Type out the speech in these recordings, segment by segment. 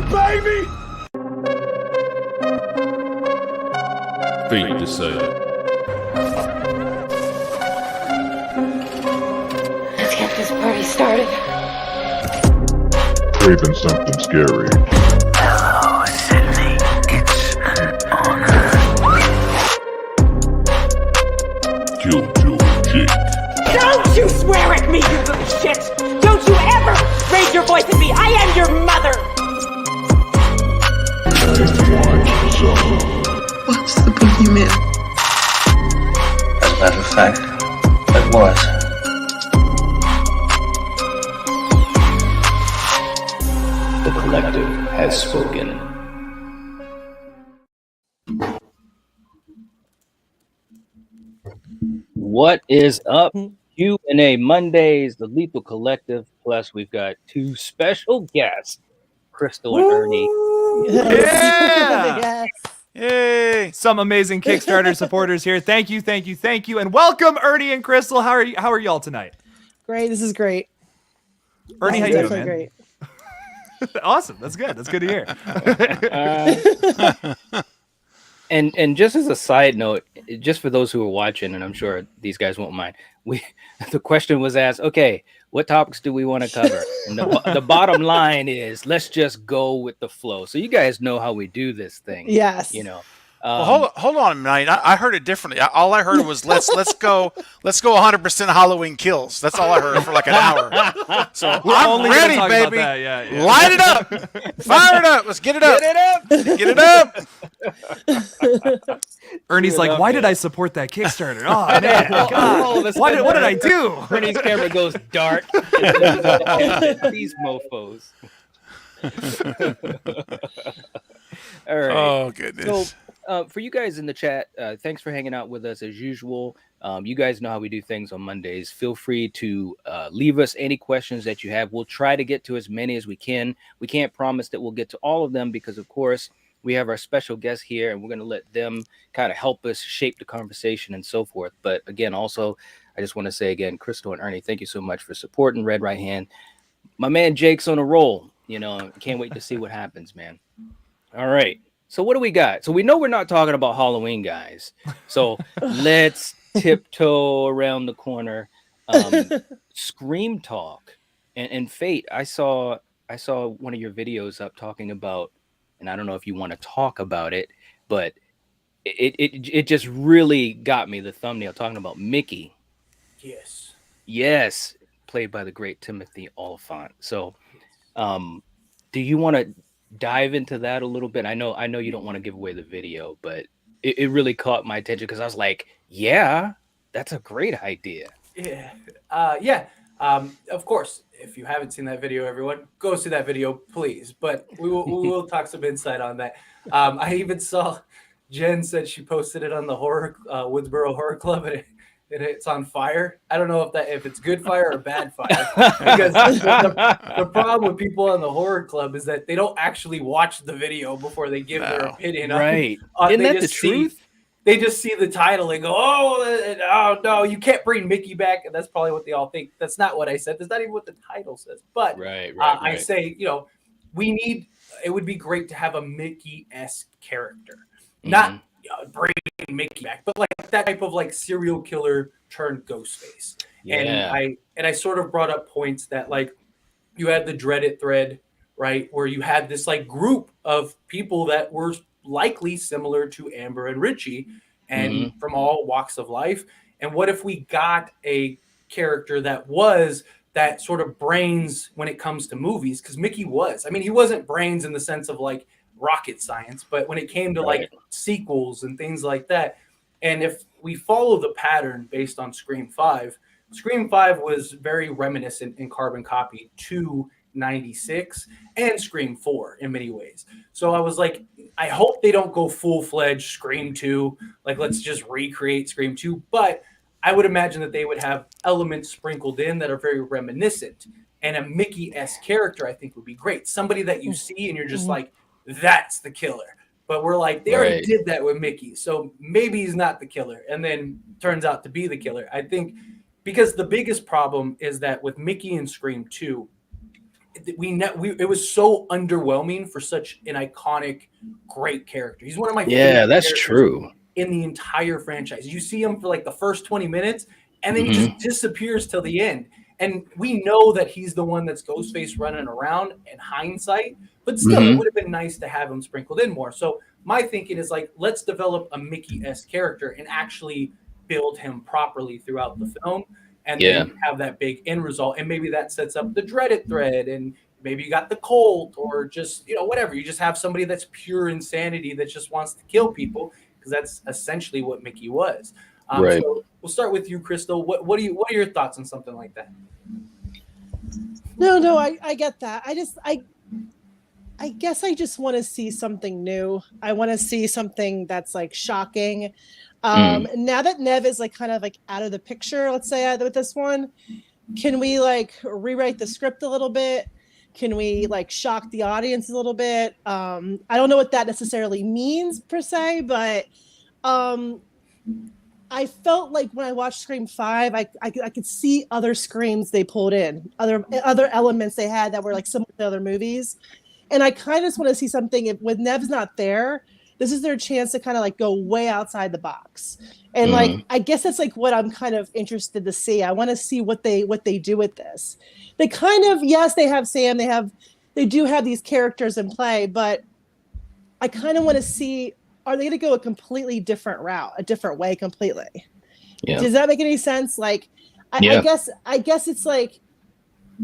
ready, baby? Fate decided. Let's get this party started. Craving something scary. Hello, Sydney. It's an honor. Killjoy Jake. Don't you swear at me, you little shit! Don't you ever raise your voice at me! I am your mother! What's the boogeyman? As a matter of fact, it was. The collective has spoken. What is up? Q&A Mondays, the Lethal Collective. Plus, we've got two special guests, Crystal and Ernie. Yeah! Yay! Some amazing Kickstarter supporters here. Thank you, thank you, thank you, and welcome, Ernie and Crystal. How are y'all tonight? Great. This is great. Ernie, how you doing, man? Great. Awesome. That's good. That's good to hear. And just as a side note, just for those who are watching, and I'm sure these guys won't mind, the question was asked, okay, what topics do we want to cover? And the bottom line is, let's just go with the flow. So you guys know how we do this thing. Yes. You know. Well, hold on a minute. I heard it differently. All I heard was let's go 100% Halloween kills. That's all I heard for like an hour. So I'm ready, baby. Yeah. Light it up, fire it up. Let's get it up. Get it up. Ernie's like, why did I support that Kickstarter? Oh man, God. What did I do? Ernie's camera goes dark. These mofos. All right. Oh goodness. So, for you guys in the chat, thanks for hanging out with us as usual. You guys know how we do things on Mondays. Feel free to leave us any questions that you have. We'll try to get to as many as we can. We can't promise that we'll get to all of them because, of course, we have our special guests here, and we're going to let them kind of help us shape the conversation and so forth. But again, also, I just want to say again, Crystal and Ernie, thank you so much for supporting Red Right Hand. My man Jake's on a roll. You know, can't wait to see what happens, man. All right. So what do we got? So we know we're not talking about Halloween, guys. So let's tiptoe around the corner. Scream talk and Fate. I saw one of your videos up talking about, and I don't know if you want to talk about it, but it just really got me, the thumbnail talking about Mickey. Yes, played by the great Timothy Oliphant. So do you want to dive into that a little bit? I know you don't want to give away the video, but it really caught my attention because I was like, yeah, that's a great idea. Of course, if you haven't seen that video, everyone, go see that video, please. But we will talk some insight on that. I even saw Jen said she posted it on the Woodsboro Horror Club, and it's on fire. I don't know if it's good fire or bad fire, because the problem with people on the Horror Club is that they don't actually watch the video before they give their opinion. Right? Isn't that the truth? They just see the title and go, oh no, you can't bring Mickey back. And that's probably what they all think. That's not what I said. That's not even what the title says. But right. I say, it would be great to have a Mickey-esque character. Not bring Mickey back, but like that type of like serial killer turned Ghostface. Yeah. And I sort of brought up points that like you had the Dreaded thread, right? Where you had this like group of people that were likely similar to Amber and Richie and from all walks of life. And what if we got a character that was that sort of brains when it comes to movies? Because Mickey was. I mean, he wasn't brains in the sense of like rocket science, but when it came to like sequels and things like that. And if we follow the pattern based on Scream 5 was very reminiscent in carbon copy to 96 and Scream 4 in many ways. So I was like, I hope they don't go full-fledged Scream 2, like let's just recreate Scream 2, but I would imagine that they would have elements sprinkled in that are very reminiscent, and a Mickey-esque character I think would be great. Somebody that you see and you're just like, that's the killer. But we're like, they already did that with Mickey, so maybe he's not the killer, and then turns out to be the killer. I think because the biggest problem is that with Mickey and Scream 2, it was so underwhelming for such an iconic, great character. He's one of my Yeah, favorite that's characters true. in the entire franchise. You see him for like the first 20 minutes, and then he just disappears till the end. And we know that he's the one that's Ghostface running around in hindsight, but still, it would have been nice to have him sprinkled in more. So my thinking is like, let's develop a Mickey-esque character and actually build him properly throughout the film, and then have that big end result. And maybe that sets up the Dreaded thread, and maybe you got the cult, or just, you know, whatever. You just have somebody that's pure insanity that just wants to kill people, because that's essentially what Mickey was. Right. So we'll start with you, Crystal. What are your thoughts on something like that? No, I get that. I guess I just want to see something new. I want to see something that's like shocking. Now that Nev is like kind of like out of the picture, let's say with this one, can we like rewrite the script a little bit? Can we like shock the audience a little bit? I don't know what that necessarily means per se, but I felt like when I watched Scream 5, I could see other Screams they pulled in, other elements they had that were like similar to other movies. And I kind of just want to see something, when Nev's not there, this is their chance to kind of like go way outside the box. And like, I guess that's like what I'm kind of interested to see. I want to see what they do with this. They kind of, yes, they have Sam, they do have these characters in play, but I kind of want to see, are they going to go a completely different route, a different way completely? Yeah. Does that make any sense? Like, I guess it's like,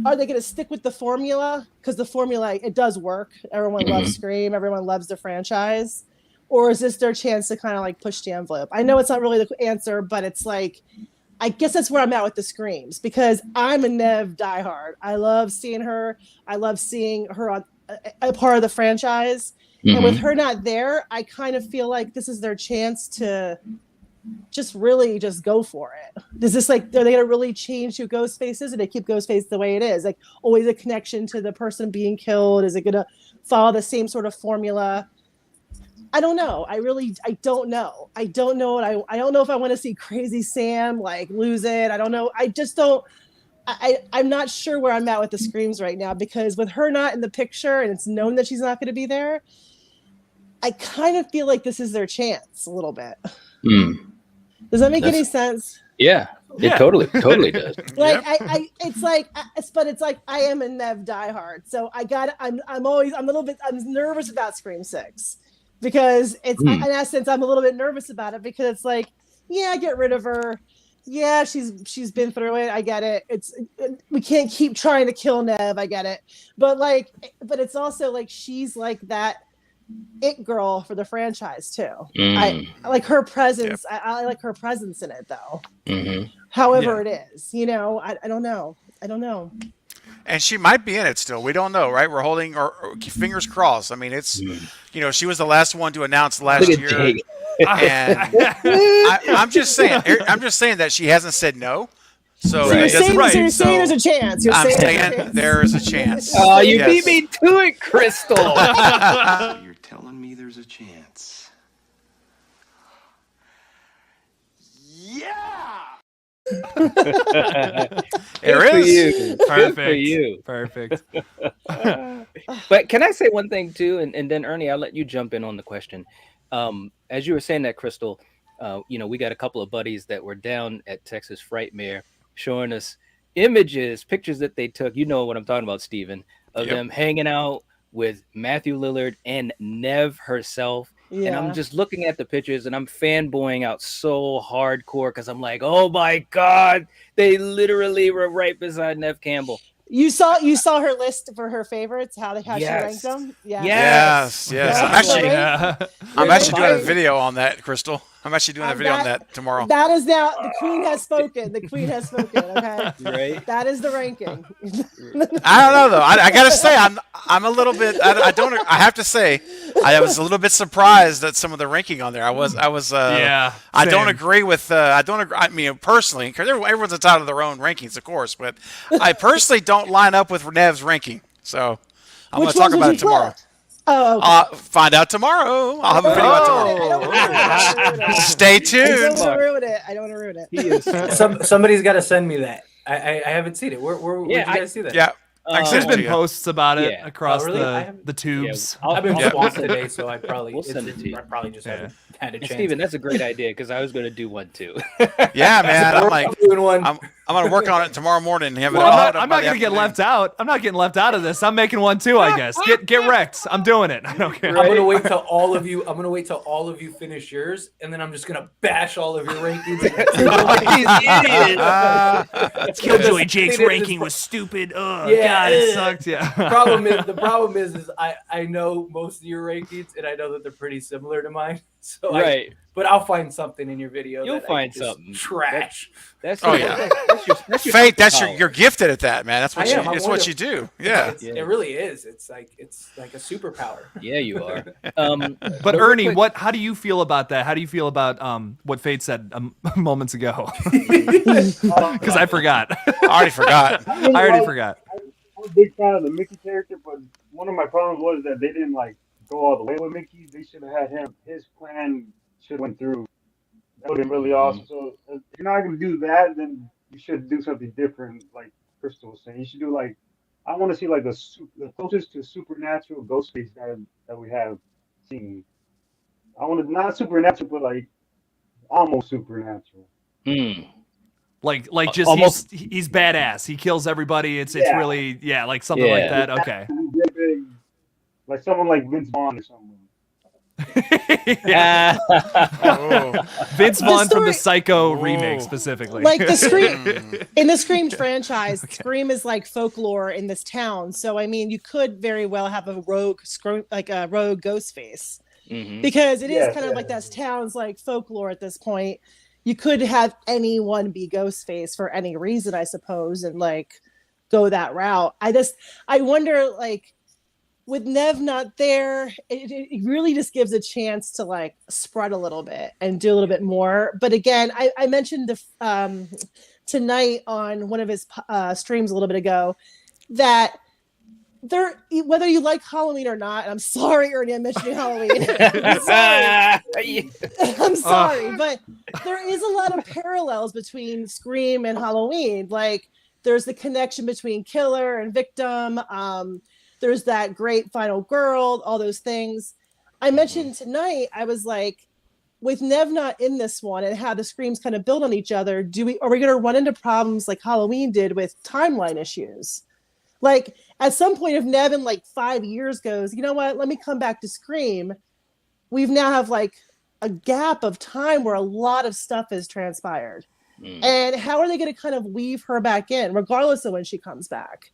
are they going to stick with the formula? Because the formula, it does work. Everyone loves Scream. Everyone loves the franchise. Or is this their chance to kind of like push the envelope? I know it's not really the answer, but it's like, I guess that's where I'm at with the Screams, because I'm a Nev diehard. I love seeing her. I love seeing her on a part of the franchise. And with her not there, I kind of feel like this is their chance to just really just go for it. Is this like, are they going to really change who Ghostface is, or they keep Ghostface the way it is? Like always a connection to the person being killed? Is it going to follow the same sort of formula? I don't know. I don't know. I don't know. I don't know if I want to see Crazy Sam like lose it. I don't know. I just don't. I'm not sure where I'm at with the Screams right now, because with her not in the picture and it's known that she's not going to be there, I kind of feel like this is their chance a little bit. Does that make any sense? Yeah, it totally does. Like it's like I am a Nev diehard, so I'm nervous about Scream 6, because it's in essence I'm a little bit nervous about it, because it's like, yeah, get rid of her. Yeah, she's been through it. I get it. We can't keep trying to kill Nev. I get it. But it's also like she's like that it girl for the franchise too. I like her presence. Yep. I like her presence in it though. However it is, you know, I don't know. And she might be in it still. We don't know, right? We're holding our fingers crossed. I mean, it's, you know, she was the last one to announce last year. And I'm just saying that she hasn't said no. So you're saying there's a chance. I'm saying there is a chance. Oh, you beat me to it, Crystal. You're telling me there's a chance. Yeah. There is. Perfect. For you. Perfect. But can I say one thing too? And then Ernie, I'll let you jump in on the question. As you were saying that, Crystal, you know, we got a couple of buddies that were down at Texas Frightmare showing us pictures that they took. You know what I'm talking about, Steven, of them hanging out with Matthew Lillard and Nev herself. Yeah. And I'm just looking at the pictures and I'm fanboying out so hardcore, because I'm like, oh my God, they literally were right beside Nev Campbell. You saw her list for her favorites, how she ranked them? Yes. I'm actually doing a video on that, Crystal. I'm actually doing a video on that tomorrow. That is now, the queen has spoken. Okay? Right. That is the ranking. I don't know though. I gotta say, I'm a little bit. I have to say, I was a little bit surprised at some of the ranking on there. I was. I don't agree with. I mean, personally, because everyone's entitled to their own rankings, of course. But I personally don't line up with Nev's ranking. So I'm going to talk about it tomorrow. Oh, okay. Find out tomorrow. I'll have a video out tomorrow. Stay tuned. I don't want to ruin it. Somebody's got to send me that. I haven't seen it. Where did you guys see that? Yeah. There's been posts about it across really? the tubes. I've been swamped today, so I probably I probably just haven't had a chance. Steven, that's a great idea because I was going to do one too. Yeah, man. I'm like, doing one. I'm going to work on it tomorrow morning and have it Well, all. I'm not going to get left out. I'm not getting left out of this. I'm making one too, I guess. Get wrecked. I'm doing it. I don't care. I'm gonna wait till all of you. I'm gonna wait till all of you finish yours, and then I'm just gonna bash all of your rankings. Killjoy Jake's ranking was stupid. Oh, Yeah. God, it sucked. Yeah. The problem is I know most of your rankings, and I know that they're pretty similar to mine. So but I'll find something in your video. You'll that find I can just something. trash. That's That's Fate, you're gifted at that, man. That's what it's what you do. Yeah. It really is. It's like a superpower. Yeah, you are. But Ernie, how do you feel about that? How do you feel about what Fate said moments ago? Because I forgot. I already forgot. I already forgot. I'm a big fan of the Mickey character, but one of my problems was that they didn't go all the way with Mickey. They should have had him. His plan should have went through. That would have been really awesome. So if you're not going to do that, then you should do something different, like Crystal was saying. You should do I want to see the closest to supernatural Ghostface that we have seen. I want to not supernatural, but almost supernatural. Like just almost, he's badass. He kills everybody. It's really like something like that. Okay. Like someone like Vince Vaughn or something. Vince Vaughn from the Psycho remake specifically. Like the Scream in the Scream franchise, Scream is like folklore in this town. So I mean, you could very well have a rogue Ghostface because it is kind of like that town's like folklore at this point. You could have anyone be Ghostface for any reason, I suppose, and go that route. I wonder with Nev not there, it really just gives a chance to spread a little bit and do a little bit more. But again, I mentioned tonight on one of his streams a little bit ago that whether you like Halloween or not, and I'm sorry, Ernie, I'm mentioning Halloween. I'm sorry, but there is a lot of parallels between Scream and Halloween. There's the connection between killer and victim. There's that great final girl, all those things. I mentioned tonight, I was with Nev not in this one and how the Screams kind of build on each other, are we going to run into problems like Halloween did with timeline issues? At some point, if Nev in 5 years goes, you know what, let me come back to Scream, we've now have a gap of time where a lot of stuff has transpired. And how are they going to kind of weave her back in, regardless of when she comes back?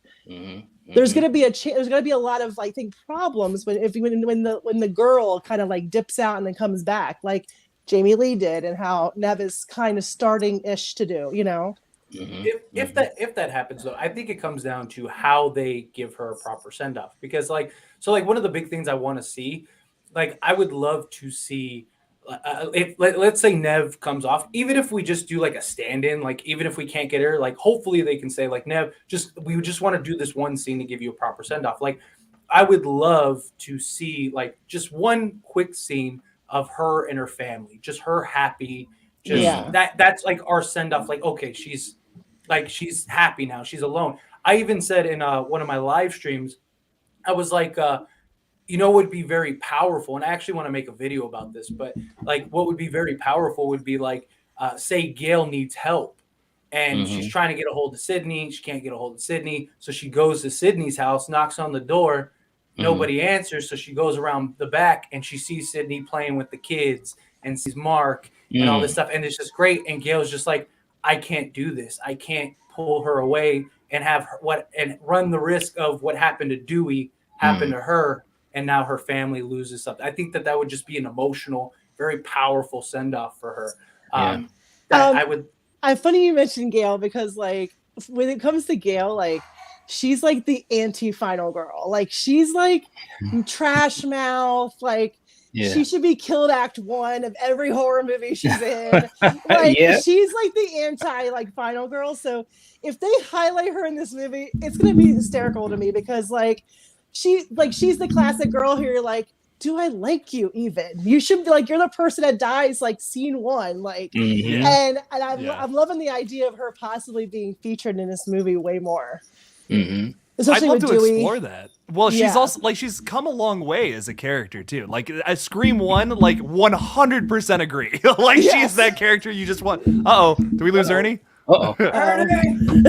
There's going to be there's going to be a lot of problems when the girl kind of dips out and then comes back, like Jamie Lee did, and how Nev is kind of starting-ish to do, you know. If that happens though, I think it comes down to how they give her a proper send off, because one of the big things I want to see, I would love to see. Let's say Nev comes off, even if we just do a stand-in, even if we can't get her, hopefully they can say Nev, we just want to do this one scene to give you a proper send-off. I would love to see just one quick scene of her and her family, just her happy, that's our send-off. Okay, she's happy now, she's alone. I even said in one of my live streams, I was what would be very powerful, and I actually want to make a video about this, but what would be very powerful would be say Gail needs help and she's trying to get a hold of Sydney. She can't get a hold of Sydney. So she goes to Sydney's house, knocks on the door. Nobody answers. So she goes around the back and she sees Sydney playing with the kids and sees Mark and all this stuff. And it's just great. And Gail's just I can't do this. I can't pull her away and have her, and run the risk of what happened to Dewey happen to her. And now her family loses something. I think that would just be an emotional, very powerful send off for her. I would. I'm funny you mentioned Gail because when it comes to Gail, she's the anti-final girl. She's trash mouth. She should be killed act 1 of every horror movie she's in. She's the anti final girl. So if they highlight her in this movie, it's gonna be hysterical to me because she's the classic girl who you're do I like you even? You should be you're the person that dies scene 1. And I'm loving the idea of her possibly being featured in this movie way more. Especially I'd love with to Dewey. explore that. Well, she's Yeah. also like she's come a long way as a character too. Like at Scream 1, like 100% agree. Like she's that character you just want. Uh-oh, did we lose Ernie? Uh-oh.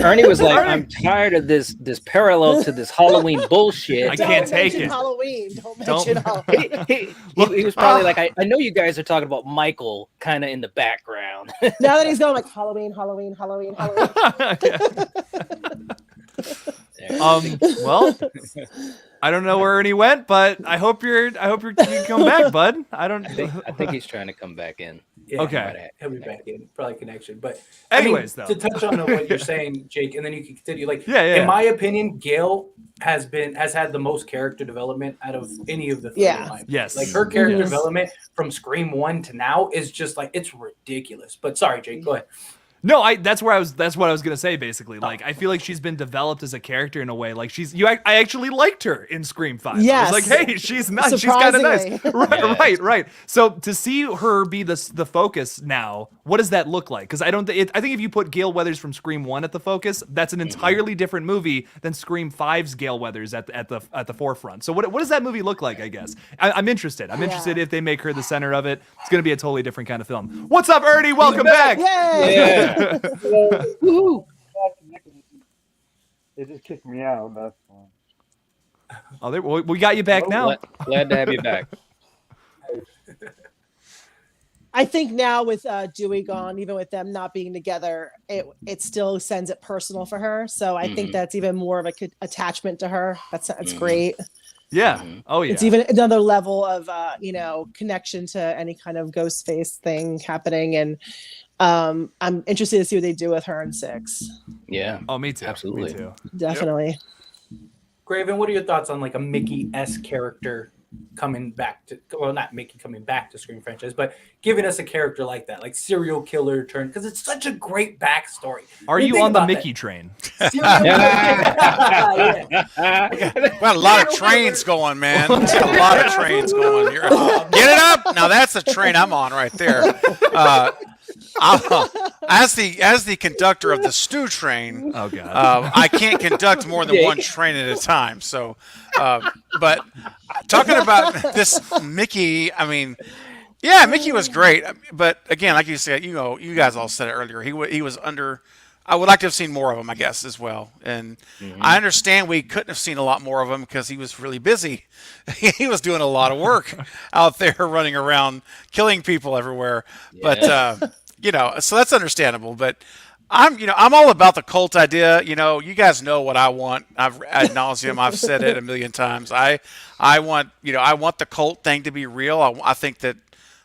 Ernie was like, I'm tired of this parallel to this Halloween bullshit. I can't take it. Halloween. Don't mention Halloween. He was probably like, I know you guys are talking about Michael kind of in the background. Now that he's going like Halloween, Halloween, Halloween, Halloween. Well, I don't know where Ernie went, but I hope you come back, bud. I think he's trying to come back in. Yeah, okay, he'll be back in, probably connection. But anyways, to touch on what you're saying, Jake, and then you can continue. Like, in my opinion, Gail has had the most character development out of any of the three. Yes, like her character development from Scream 1 to now is just like it's ridiculous. But sorry, Jake, go ahead. No, that's what I was gonna say basically. Like I feel like she's been developed as a character in a way. Like I actually liked her in Scream 5. Yes. I was like, hey, she's nice. She's kind of nice. Right. So to see her be the focus now, what does that look like? Because I think if you put Gale Weathers from Scream 1 at the focus, that's an entirely different movie than Scream 5's Gale Weathers at the forefront. So what does that movie look like? I guess I'm interested. I'm interested if they make her the center of it. It's gonna be a totally different kind of film. What's up, Ernie? Welcome back. Yeah. Woo! They just kicked me out. That's fine. Oh, we got you back now. Glad to have you back. I think now with Dewey gone, even with them not being together, it still sends it personal for her. So I think that's even more of a attachment to her. That's great. Yeah. Oh yeah. It's even another level of connection to any kind of Ghostface thing happening, and I'm interested to see what they do with her in 6. Yeah. Oh, me too. Absolutely. Me too. Definitely. Graven, what are your thoughts on like a Mickey-esque character coming back to, well, not Mickey coming back to Scream franchise, but giving us a character like that, like serial killer turn, because it's such a great backstory. Are you on the Mickey train? Yeah. Got a lot of trains going, man. Got a lot of trains going here. Get it up! Now that's the train I'm on right there. As the conductor of the stew train, oh god, I can't conduct more than one train at a time. So, but talking about this Mickey, I mean, yeah, Mickey was great. But again, like you said, you guys all said it earlier. He was under. I would like to have seen more of him, I guess, as well. And I understand we couldn't have seen a lot more of him because he was really busy. He was doing a lot of work out there, running around, killing people everywhere. Yeah. But so that's understandable. But I'm all about the cult idea. You guys know what I want. I've ad nauseum. I've said it a million times. I want the cult thing to be real. I think that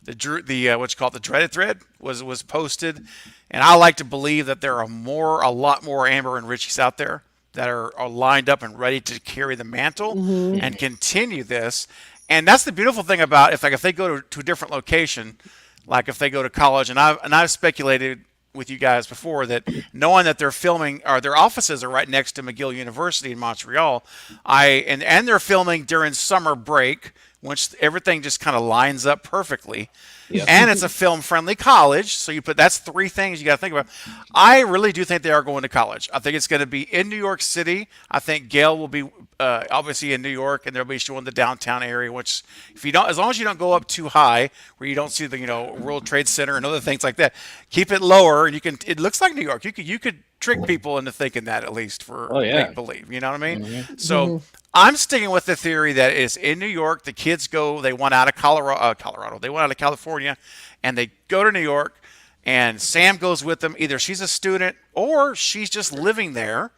the what's called the dreaded thread was posted, and I like to believe that there are a lot more Amber and Richies out there that are lined up and ready to carry the mantle and continue this. And that's the beautiful thing about if they go to a different location, like if they go to college, and I've speculated with you guys before that knowing that they're filming or their offices are right next to McGill University in Montreal, and they're filming during summer break, which everything just kind of lines up perfectly. Yep. And it's a film-friendly college, so that's 3 things you got to think about. I really do think they are going to college. I think it's going to be in New York City. I think Gail will be obviously in New York, and they'll be showing the downtown area. Which, as long as you don't go up too high, where you don't see the World Trade Center and other things like that, keep it lower. It looks like New York. You could trick people into thinking that at least for make believe. You know what I mean? Mm-hmm. So. I'm sticking with the theory that it's in New York. The kids they went out of Colorado. They went out of California, and they go to New York, and Sam goes with them. Either she's a student or she's just living there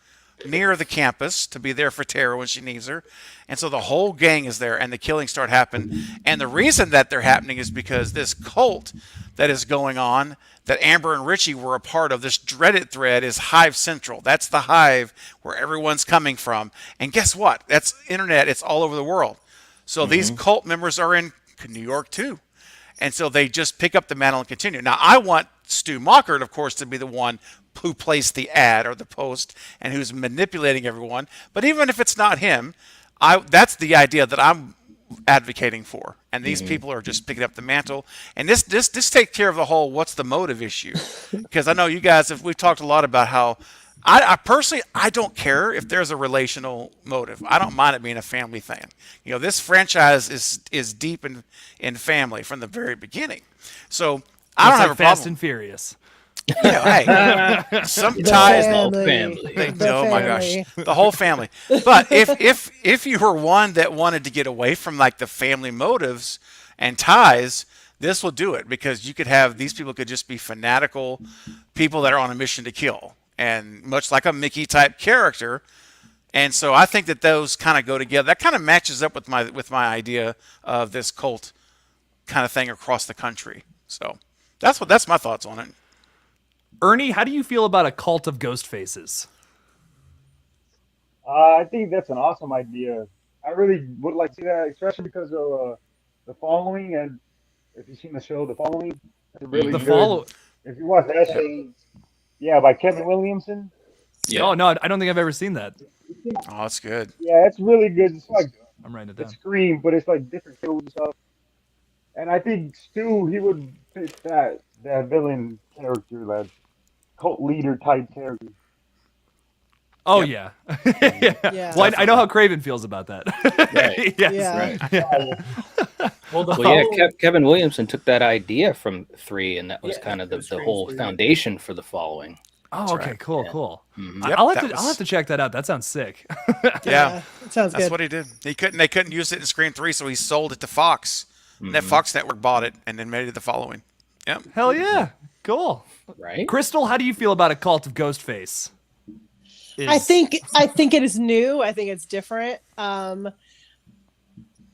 near the campus to be there for Tara when she needs her. And so the whole gang is there, and the killings start happening. And the reason that they're happening is because this cult that is going on, that Amber and Richie were a part of, this dreaded thread, is Hive Central. That's the hive where everyone's coming from. And guess what? That's internet. It's all over the world. So these cult members are in New York too. And so they just pick up the mantle and continue. Now, I want Stu Mockert, of course, to be the one who placed the ad or the post and who's manipulating everyone. But even if it's not him, that's the idea that I'm advocating for. And these people are just picking up the mantle. And this takes care of the whole what's the motive issue. Because I know you guys, we've talked a lot about how I personally, I don't care if there's a relational motive. I don't mind it being a family thing. You know, this franchise is deep in family from the very beginning. So I don't have a Fast problem. and Furious. Yeah, hey, some ties. Oh my gosh, the whole family. But if you were one that wanted to get away from like the family motives and ties, this will do it, because you could have these people could just be fanatical people that are on a mission to kill, and much like a Mickey type character. And so I think that those kind of go together. That kind of matches up with my idea of this cult kind of thing across the country. So that's my thoughts on it. Ernie, how do you feel about a cult of ghost faces? I think that's an awesome idea. I really would like to see that, especially because of The Following, and if you've seen the show The Following, it's really good. If you watch that show, yeah, by Kevin Williamson. Yeah. Oh no, I don't think I've ever seen that. Oh, that's good. Yeah, it's really good. It's like I'm writing it down. It's Scream, but it's like different shows and stuff. And I think Stu, he would fit that villain character, that cult leader type character. Oh yeah. Yeah. Well, I know how Craven feels about that. Right. Yes. Right. Well, Kevin Williamson took that idea from 3, and that was kind of the whole foundation for The Following. Oh, okay, cool. Mm-hmm. I'll have to check that out. That sounds sick. Yeah, it sounds good. That's what he did. They couldn't use it in Scream 3, so he sold it to Fox. And that Fox network bought it and then made it The Following. Yep. Hell yeah. Cool. Right. Crystal, how do you feel about a cult of Ghostface? I think it is new. I think it's different.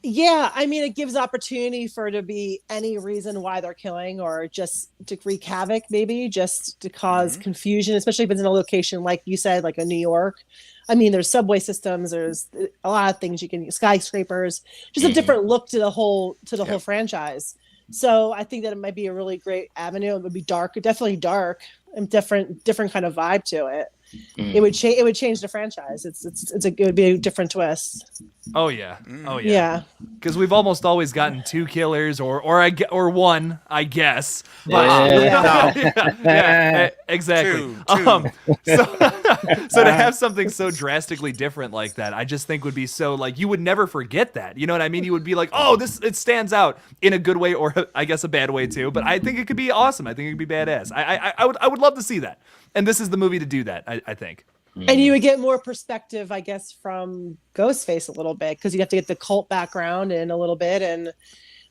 Yeah, I mean, it gives opportunity for it to be any reason why they're killing, or just to wreak havoc, maybe just to cause confusion, especially if it's in a location like you said, like a New York. I mean, there's subway systems, there's a lot of things you can use, skyscrapers, just a different look to the whole franchise. So I think that it might be a really great avenue. It would be dark, definitely dark, and different kind of vibe to it. It would change the franchise. It would be a different twist. Oh yeah. Yeah. Because we've almost always gotten 2 killers or one, I guess. Yeah, exactly. So to have something so drastically different like that, I just think would be so, like, you would never forget that. You know what I mean? You would be like, oh, it stands out in a good way, or I guess a bad way too. But I think it could be awesome. I think it could be badass. I would love to see that. And this is the movie to do that, I think. And you would get more perspective, I guess, from Ghostface a little bit, because you have to get the cult background in a little bit, and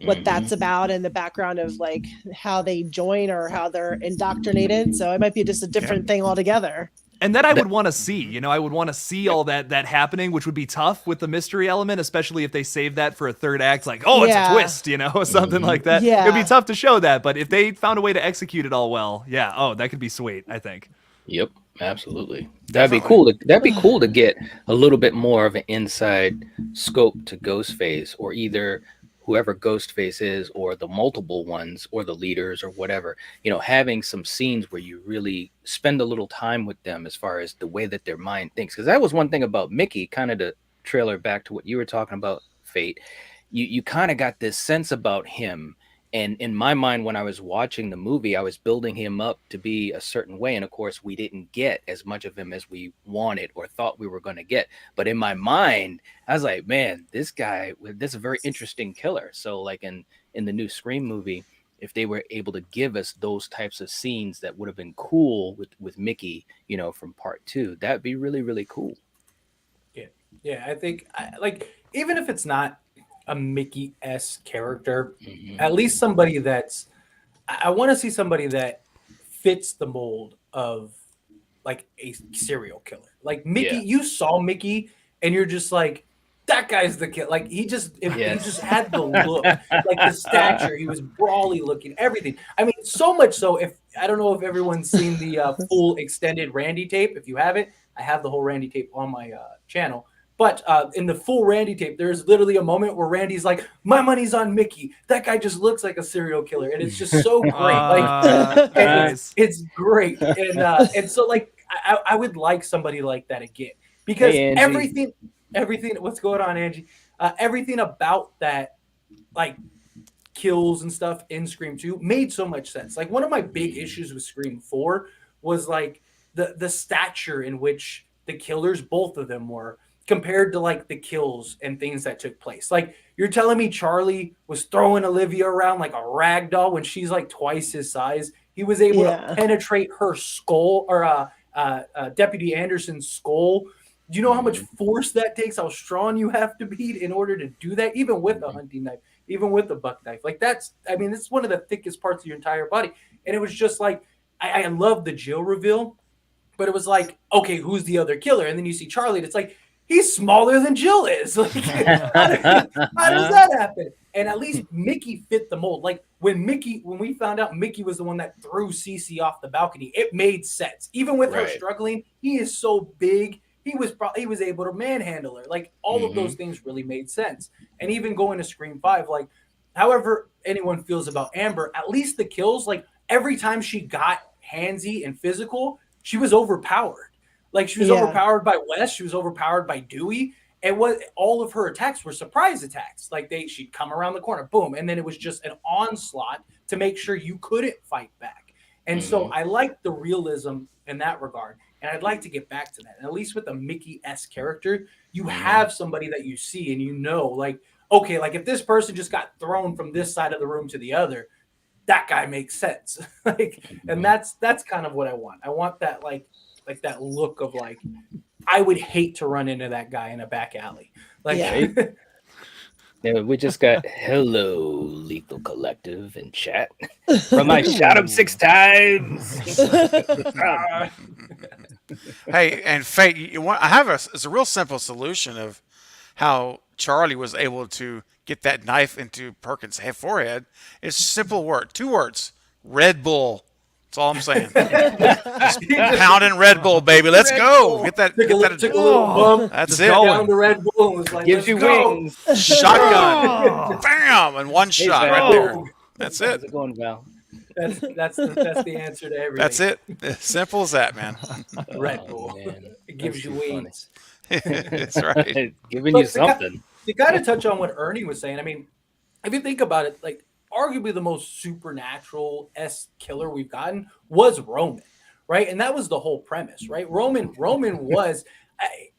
what that's about, and the background of like how they join or how they're indoctrinated. So it might be just a different thing altogether. And then I would want to see, I would want to see all that happening, which would be tough with the mystery element, especially if they save that for a third act, like, oh, it's a twist, something like that. Yeah. It'd be tough to show that, but if they found a way to execute it all well, that could be sweet, I think. Yep, absolutely. That'd be cool. That'd be cool to get a little bit more of an inside scope to Ghostface, or either whoever Ghostface is, or the multiple ones, or the leaders, or whatever. Having some scenes where you really spend a little time with them as far as the way that their mind thinks. Because that was one thing about Mickey, kind of the trailer back to what you were talking about, Fate. You kind of got this sense about him. And in my mind, when I was watching the movie, I was building him up to be a certain way. And of course, we didn't get as much of him as we wanted or thought we were going to get. But in my mind, I was like, man, this is a very interesting killer. So like in the new Scream movie, if they were able to give us those types of scenes that would have been cool with Mickey, from part 2, that'd be really, really cool. Yeah. I think even if it's not a Mickey-esque character, at least somebody I want to see somebody that fits the mold of like a serial killer. Like Mickey, you saw Mickey and you're just like, that guy's the kid. Like he just had the look, like the stature, he was brawly looking, everything. I mean, so much so, I don't know if everyone's seen the full extended Randy tape. If you haven't, I have the whole Randy tape on my channel. But in the full Randy tape, there's literally a moment where Randy's like, my money's on Mickey. That guy just looks like a serial killer. And it's just so great. Nice. It's great. And so like, I would like somebody like that again. Because everything, what's going on, Angie? Everything about that, like, kills and stuff in Scream 2 made so much sense. Like, one of my big issues with Scream 4 was like, the stature in which the killers, both of them, were compared to like the kills and things that took place. Like, you're telling me Charlie was throwing Olivia around like a rag doll when she's like twice his size. He was able to penetrate her skull, or Deputy Anderson's skull. Do you know how much force that takes? How strong you have to be in order to do that, even with a hunting knife, even with a buck knife. Like, that's, I mean, it's one of the thickest parts of your entire body. And it was just like, I love the Jill reveal, but it was like, okay, who's the other killer? And then you see Charlie, and it's like, he's smaller than Jill is. Like, how does that happen? And at least Mickey fit the mold. Like, when we found out Mickey was the one that threw Cece off the balcony, it made sense. Even with her struggling, he is so big. He was able to manhandle her. Like, all of those things really made sense. And even going to Scream 5, like, however anyone feels about Amber, at least the kills, like, every time she got handsy and physical, she was overpowered. Like, she was overpowered by Wes. She was overpowered by Dewey. And all of her attacks were surprise attacks. Like, she'd come around the corner, boom, and then it was just an onslaught to make sure you couldn't fight back. And so I like the realism in that regard. And I'd like to get back to that. And at least with a Mickey-esque character, you have somebody that you see and you know, like, okay, like, if this person just got thrown from this side of the room to the other, that guy makes sense. Like, and that's kind of what I want. I want that, like that look of, like, I would hate to run into that guy in a back alley. Like, yeah, we just got hello, Lethal Collective in chat. From I shot him 6 times. Hey, and Fate, it's a real simple solution of how Charlie was able to get that knife into Perkins' forehead. It's a simple word, 2 words: Red Bull. That's all I'm saying. Just pounding Red Bull, baby. Let's go. Get that. Took a little bump. That's it. Down the Red Bull was like, gives you wings. Shotgun. Bam! And one shot right there. That's it. How's it going, Val? That's the answer to everything. That's it. Simple as that, man. Red Bull. It gives you wings. That's right. Giving you something. You got to touch on what Ernie was saying. I mean, if you think about it, like, arguably the most supernatural-esque killer we've gotten was Roman, right? And that was the whole premise, right? Roman was,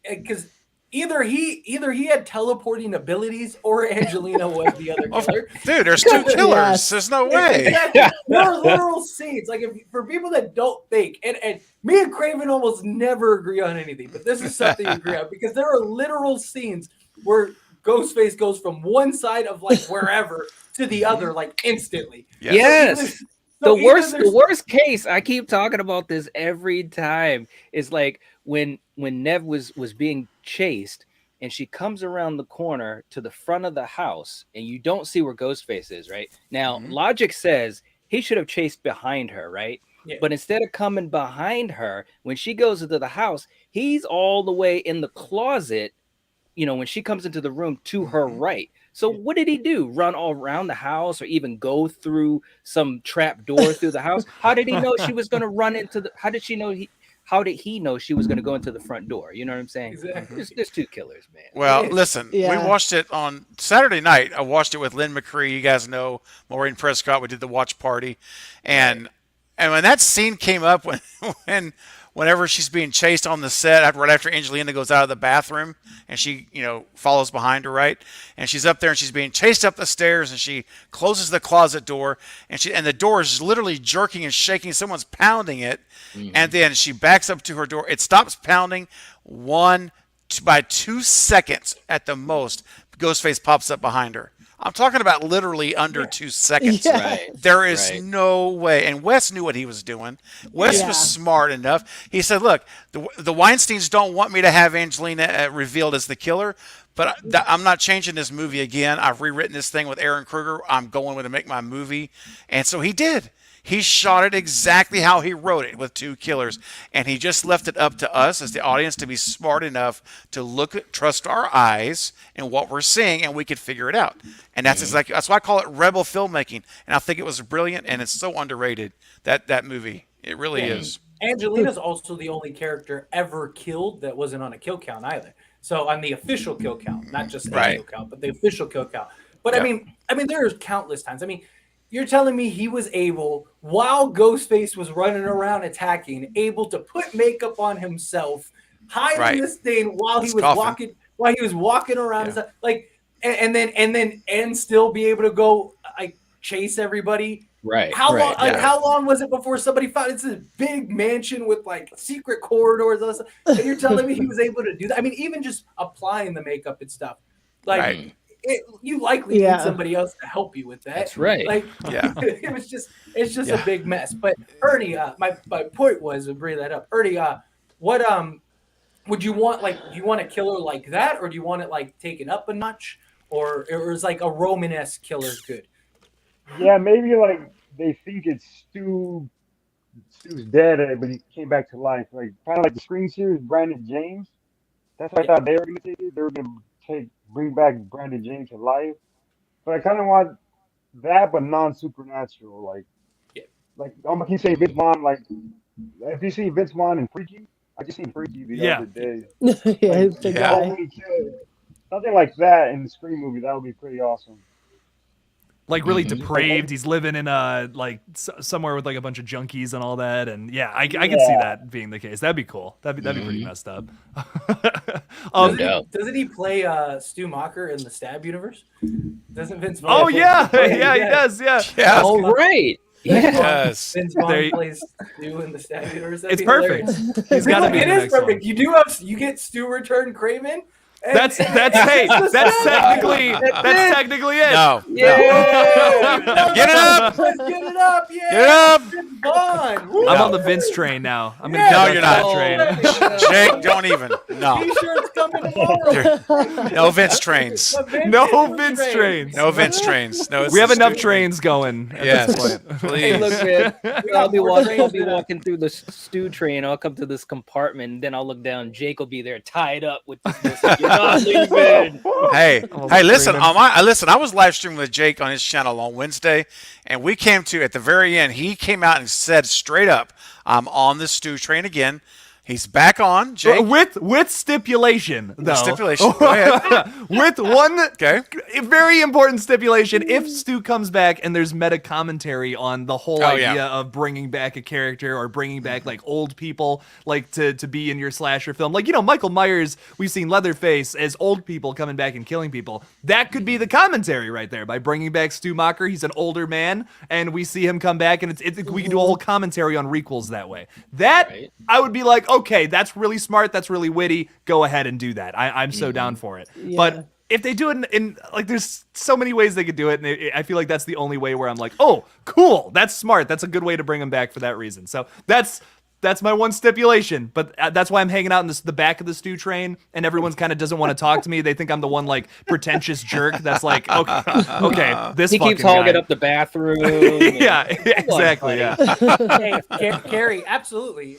because either he had teleporting abilities or Angelina was the other killer. Dude, there's 2 killers. Yes. There's no way. Exactly. There are literal scenes. Like, for people that don't think, and me and Craven almost never agree on anything, but this is something we agree on, because there are literal scenes where Ghostface goes from one side of, like, wherever to the other, like, instantly. Yes. The worst case, I keep talking about this every time, is like when Nev was being chased and she comes around the corner to the front of the house and you don't see where Ghostface is, right? Now, logic says he should have chased behind her, right? Yeah. But instead of coming behind her, when she goes into the house, he's all the way in the closet, you know, when she comes into the room to her right. So what did he do? Run all around the house or even go through some trap door through the house? How did he know she was going to run into the, how did he know she was going to go into the front door? You know what I'm saying? Exactly. There's 2 killers, man. Well, listen, we watched it on Saturday night. I watched it with Lynn McCree. You guys know Maureen Prescott. We did the watch party. And when that scene came up, whenever she's being chased on the set, right after Angelina goes out of the bathroom and she, follows behind her, right? And she's up there and she's being chased up the stairs and she closes the closet door and the door is literally jerking and shaking. Someone's pounding it. And then she backs up to her door. It stops pounding by 2 seconds at the most. Ghostface pops up behind her. I'm talking about literally under 2 seconds. Yeah. Right. There is no way. And Wes knew what he was doing. Wes was smart enough. He said, look, the Weinsteins don't want me to have Angelina revealed as the killer, but I'm not changing this movie again. I've rewritten this thing with Aaron Kruger. I'm going to make my movie. And so he did. He shot it exactly how he wrote it, with 2 killers. And he just left it up to us as the audience to be smart enough to trust our eyes and what we're seeing, and we could figure it out. And that's why I call it rebel filmmaking. And I think it was brilliant, and it's so underrated, that movie. It really is. Angelina's also the only character ever killed that wasn't on a kill count either. So on the official kill count, not just the kill count, but the official kill count. But I mean, there's countless times. I mean, You're telling me he was able, while Ghostface was running around attacking, able to put makeup on himself, hide in this thing while he was walking around, and stuff, like, and still be able to go like chase everybody. Right. How long? Like, how long was it before somebody found it's a big mansion with like secret corridors, and you're telling me he was able to do that? I mean, even just applying the makeup and stuff, like you likely need somebody else to help you with that. That's right. Like, it's just a big mess. But Ernie, my point was to bring that up. Ernie, what would you want? Like, do you want a killer like that, or do you want it like taken up a notch, or is like a Roman-esque killer good? Yeah, maybe like they think it's Stu's dead, but he came back to life. Like kind of like the Scream series, Brandon James. That's what I thought they were gonna take it. They were gonna bring back Brandon James to life. But I kind of want that, but non-supernatural. Like I'm gonna keep saying Vince Vaughn. Like if you see Vince Vaughn in Freaky, I just seen Freaky the other day. Something like that in the Scream movie. That would be pretty awesome. Like really depraved. He's living in somewhere with like a bunch of junkies and all that. And I can see that being the case. That'd be cool. That'd be pretty messed up. Doesn't he play Stu Macher in the Stab universe? Doesn't Vince Vaughn? Oh yeah, he does. Yeah. Oh right. Yes. Vince Vaughn plays Stu in the Stab universe. It's perfect. He's got to be. It is perfect. You get Stu return Craven. That's technically it. No. Get it up. Let's get it up. Yeah. Get it up. Vaughn. I'm on the Vince train now. I'm gonna get you're not. Train. Jake, don't even. No. T-shirts coming tomorrow. No Vince trains. No Vince trains. No Vince trains. No. We have enough trains going at this point. Please. Hey, look, man. I'll be walking through the Stu train. I'll come to this compartment, and then I'll look down. Jake will be there tied up with this. Hey, listen. I was live streaming with Jake on his channel on Wednesday, and we came to at the very end. He came out and said straight up, "I'm on the Stu train again." He's back on, Jake. With stipulation, though. Stipulation. Go ahead. With one very important stipulation. If Stu comes back and there's meta commentary on the whole idea of bringing back a character or bringing back like old people like to be in your slasher film. Like, Michael Myers, we've seen Leatherface as old people coming back and killing people. That could be the commentary right there by bringing back Stu Macher. He's an older man and we see him come back and we can do a whole commentary on requels that way. I would be like, okay, that's really smart. That's really witty. Go ahead and do that. I'm so down for it. Yeah. But if they do it in like, there's so many ways they could do it. And I feel like that's the only way where I'm like, oh, cool. That's smart. That's a good way to bring them back for that reason. So that's my one stipulation. But that's why I'm hanging out in the back of the Stu train and everyone's kind of doesn't want to talk to me. They think I'm the one like pretentious jerk that's like, okay, this he fucking keeps hogging guy. up the bathroom. Yeah, exactly. Hey, Carrie, absolutely.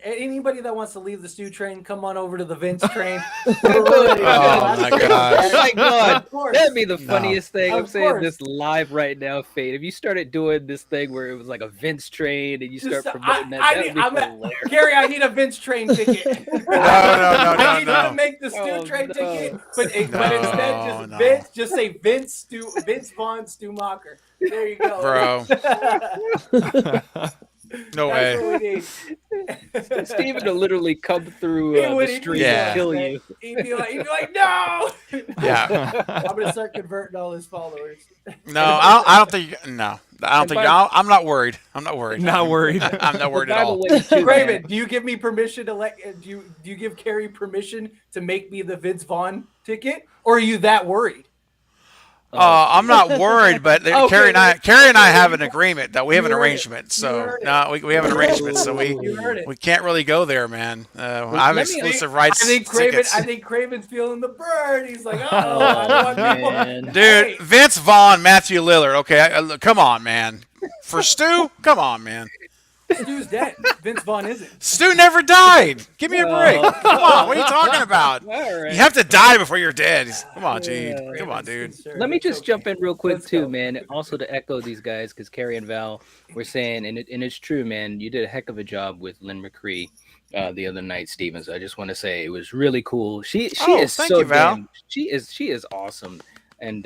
Anybody that wants to leave the Stu train, come on over to the Vince train. Oh my gosh. Oh my god. That'd be the funniest thing. I'm saying this live right now, Fate. If you started doing this thing where it was like a Vince train and you start promoting that'd be hilarious. Gary, I need a Vince train ticket. No. I need you to make the Stu train ticket, but instead just say Vince Vaughn Stu Macher. There you go. Bro. No way. Steven will literally come through the street and kill you. He'd be like, no. Yeah. I'm gonna start converting all his followers. No, I don't think. No, I don't think. I'm not worried. I'm not worried. Not worried. I'm not worried at all. Raven, do you give me permission to do you give Carrie permission to make me the Vince Vaughn ticket, or are you that worried? I'm not worried, but Carrie and I have an agreement that we have an arraignement. So we have an arrangement, so we can't really go there, man. I have exclusive rights. I think Craven's feeling the burn. He's like, I don't want people. Dude, Vince Vaughn, Matthew Lillard. Okay, come on, man. For Stu, come on, man. Stu's dead. Vince Vaughn isn't. Stu never died. Give me a break. Come on, what are you talking about? Right. You have to die before you're dead. Come on, Come on, dude. Let me just jump in real quick too, man. Also to echo these guys, because Carrie and Val were saying, and it's true, man. You did a heck of a job with Lynn McCree the other night, Steven. So I just want to say it was really cool. She is so damn. She is awesome, and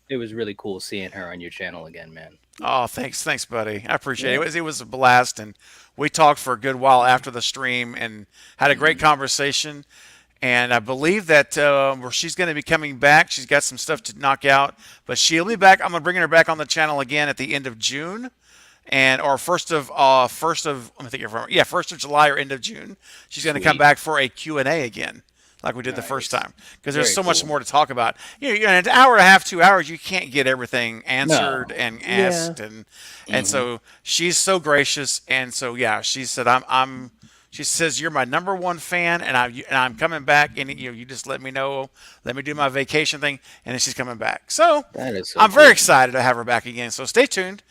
it was really cool seeing her on your channel again, man. Oh, thanks, buddy. I appreciate it. It was a blast, and we talked for a good while after the stream and had a great conversation. And I believe that she's going to be coming back. She's got some stuff to knock out, but she'll be back. I'm going to bring her back on the channel again at the end of June, or first of July or end of June. She's going to come back for a Q&A again, like we did the first time, because there's so much more to talk about. In an hour and a half, 2 hours, you can't get everything answered and asked, and so she's so gracious, and so she said she says you're my number one fan, and I'm coming back, and you just let me know, let me do my vacation thing, and then she's coming back. So I'm very excited to have her back again. So stay tuned.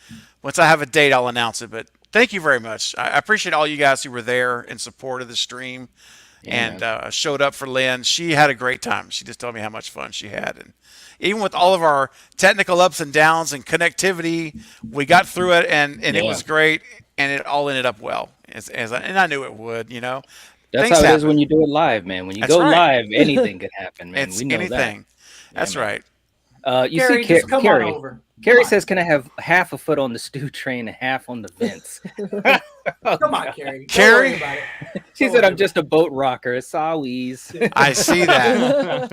Once I have a date, I'll announce it. But thank you very much. I appreciate all you guys who were there in support of the stream. And showed up for Lynn. She had a great time. She just told me how much fun she had. And even with all of our technical ups and downs and connectivity, we got through it, and it was great, and it all ended up well. And I knew it would, That's Things how it happen. is when you do it live, man. When you go live, anything could happen, man. We know anything. that. That's right. You Carrie, see, just come on over. Carrie says, "Can I have half a foot on the stew train and half on the vents?" Come on, Carrie. Carrie? She said, "I'm just a boat rocker. It's always." I see that.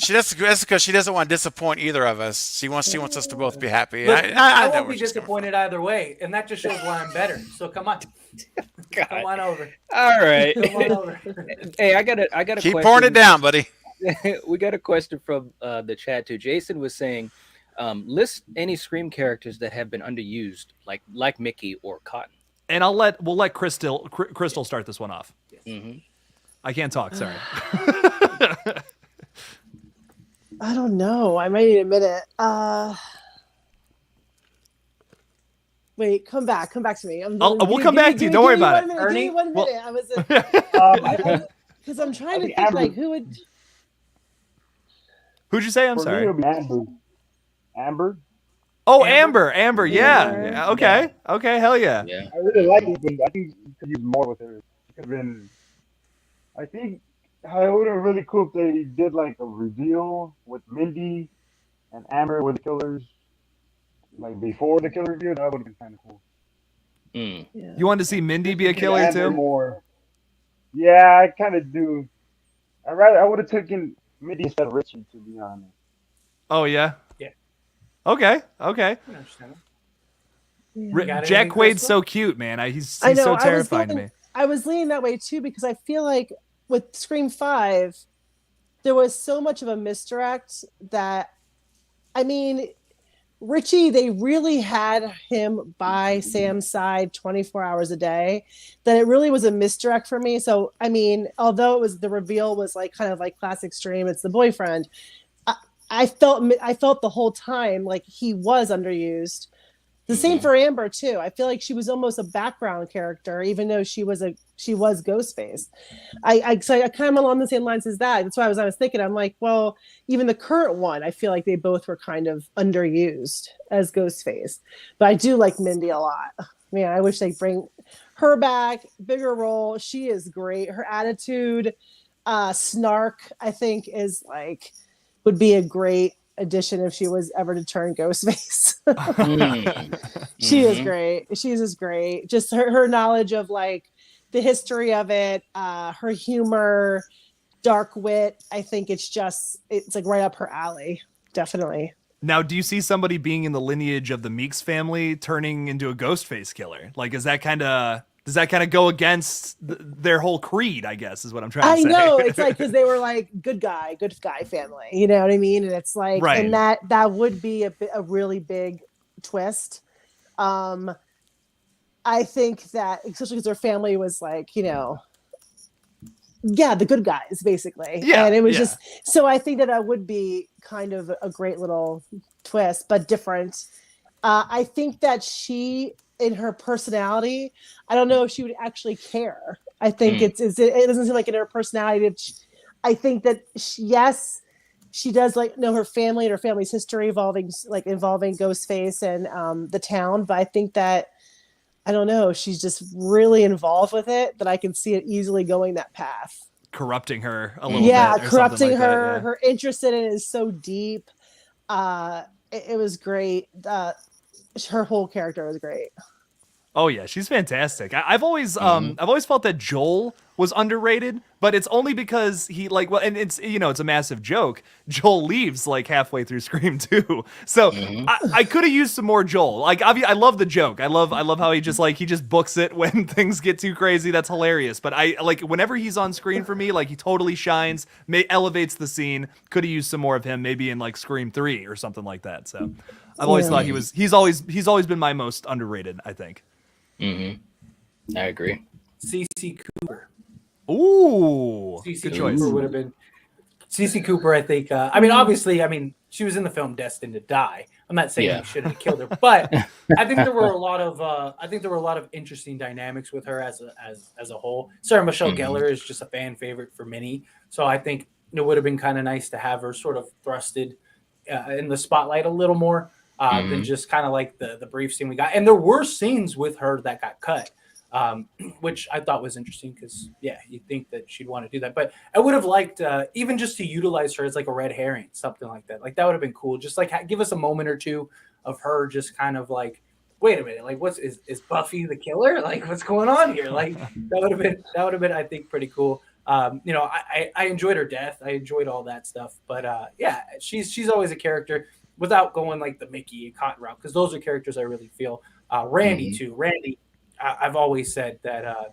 That's because she doesn't want to disappoint either of us. She wants us to both be happy. Look, I know won't where be she's coming disappointed either way, and that just shows why I'm better. So come on, come on over. All right. Come on over. Hey, I got a Keep question. pouring it down, buddy. We got a question from the chat too. Jason was saying, list any Scream characters that have been underused, like Mickey or Cotton. And we'll let Crystal start this one off. Mm-hmm. I can't talk. Sorry. I don't know. I might need a minute. Wait, come back to me. We'll come back to you. Don't worry about it. Give me 1 minute. I was because I'm trying to think who would. Who'd you say? I'm For sorry. me, it would be Amber. Oh, Amber. Yeah. Okay. Hell yeah. I really like it, but I think you could use more with her. It could have been. I think it would have been really cool if they did like a reveal with Mindy and Amber were the killers, like before the killer reveal. That would have been kind of cool. Yeah. You wanted to see Mindy be a killer too? More. Yeah, I kind of do. I would have taken Mindy instead of Richie, to be honest. Oh yeah. Yeah. Okay. Yeah. Jack Quaid's so cute, man. He's so terrifying to me. I was leaning that way too because I feel like with Scream 5, there was so much of a misdirect that, I mean, Richie, they really had him by Sam's side 24 hours a day, that it really was a misdirect for me. So, I mean, although the reveal was kind of like classic Scream, it's the boyfriend. I felt the whole time like he was underused. The same for Amber too. I feel like she was almost a background character, even though she was Ghostface. I kind of along the same lines as that. That's why I was thinking. I'm like, well, even the current one, I feel like they both were kind of underused as Ghostface. But I do like Mindy a lot. Man, I wish they'd bring her back, bigger role. She is great. Her attitude, snark, I think would be a great addition if she was ever to turn Ghostface. She is great. She's just great. Just her knowledge of the history of it, her humor, dark wit. I think it's right up her alley. Definitely. Now, do you see somebody being in the lineage of the Meeks family turning into a Ghostface killer? Does that kind of go against their whole creed, I guess, is what I'm trying to say. I know. It's because they were good guy family. You know what I mean? And it's right. And that would be a really big twist. I think that, especially because their family was the good guys, basically. Yeah. And it was just, so I think that would be kind of a great little twist, but different. I think that she, in her personality, I don't know if she would actually care. I think it doesn't seem like in her personality. I think that she does know her family and her family's history involving Ghostface and the town. But I think that, I don't know, she's just really involved with it, that I can see it easily going that path. Corrupting her a little bit. Yeah, or corrupting something like her. that, yeah. Her interest in it is so deep. It was great. her whole character was great. Oh yeah, she's fantastic. I've always felt that Joel was underrated, but it's only because he and it's it's a massive joke. Joel leaves like halfway through Scream 2, so I could have used some more Joel. Like I love the joke. I love how he just books it when things get too crazy. That's hilarious. But I like whenever he's on screen for me, like he totally shines, elevates the scene. Could have used some more of him, maybe in like Scream 3 or something like that. So I've always thought he's always been my most underrated, I think. I agree. Cece Cooper. Ooh, Cece Cooper would have been. Cece Cooper, I think. Obviously, she was in the film Destined to Die. I'm not saying he shouldn't have killed her, but I think there were a lot of interesting dynamics with her as a whole. Sarah Michelle Gellar is just a fan favorite for many, so I think it would have been kind of nice to have her sort of thrusted in the spotlight a little more. Than just kind of like the brief scene we got. And there were scenes with her that got cut, which I thought was interesting because, you'd think that she'd want to do that. But I would have liked even just to utilize her as like a red herring, something like that. Like that would have been cool. Just like give us a moment or two of her just kind of like, wait a minute, like is Buffy the killer? Like what's going on here? Like that would have been I think pretty cool. I enjoyed her death. I enjoyed all that stuff. But she's always a character. Without going like the Mickey and Cotton route, because those are characters I really feel. Randy too. Randy, I've always said that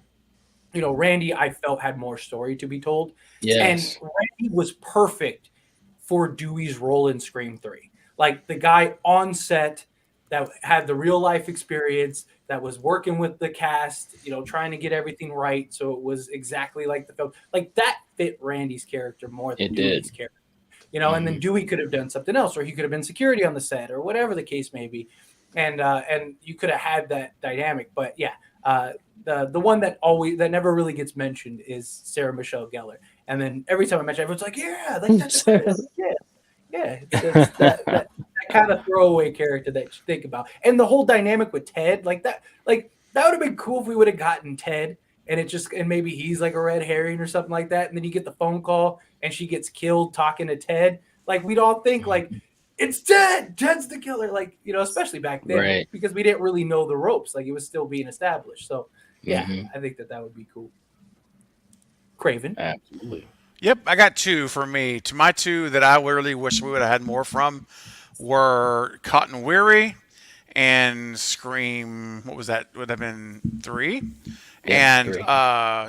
Randy I felt had more story to be told. Yes. And Randy was perfect for Dewey's role in Scream 3. Like the guy on set that had the real life experience, that was working with the cast, trying to get everything right so it was exactly like the film. Like that fit Randy's character more than Dewey's character. And then Dewey could have done something else, or he could have been security on the set, or whatever the case may be, and you could have had that dynamic. But the one that never really gets mentioned is Sarah Michelle Gellar, and then every time I mention, everyone's like, that's that kind of throwaway character that you think about, and the whole dynamic with Ted, that would have been cool if we would have gotten Ted. And maybe he's like a red herring or something like that. And then you get the phone call and she gets killed talking to Ted. Like we'd all think like it's Ted. Ted's the killer. Like, especially back then because we didn't really know the ropes. Like it was still being established. So I think that would be cool. Craven. Absolutely. Yep. I got two for me. To my two that I really wish we would have had more from were Cotton Weary and Scream. What was that? Would have been 3. And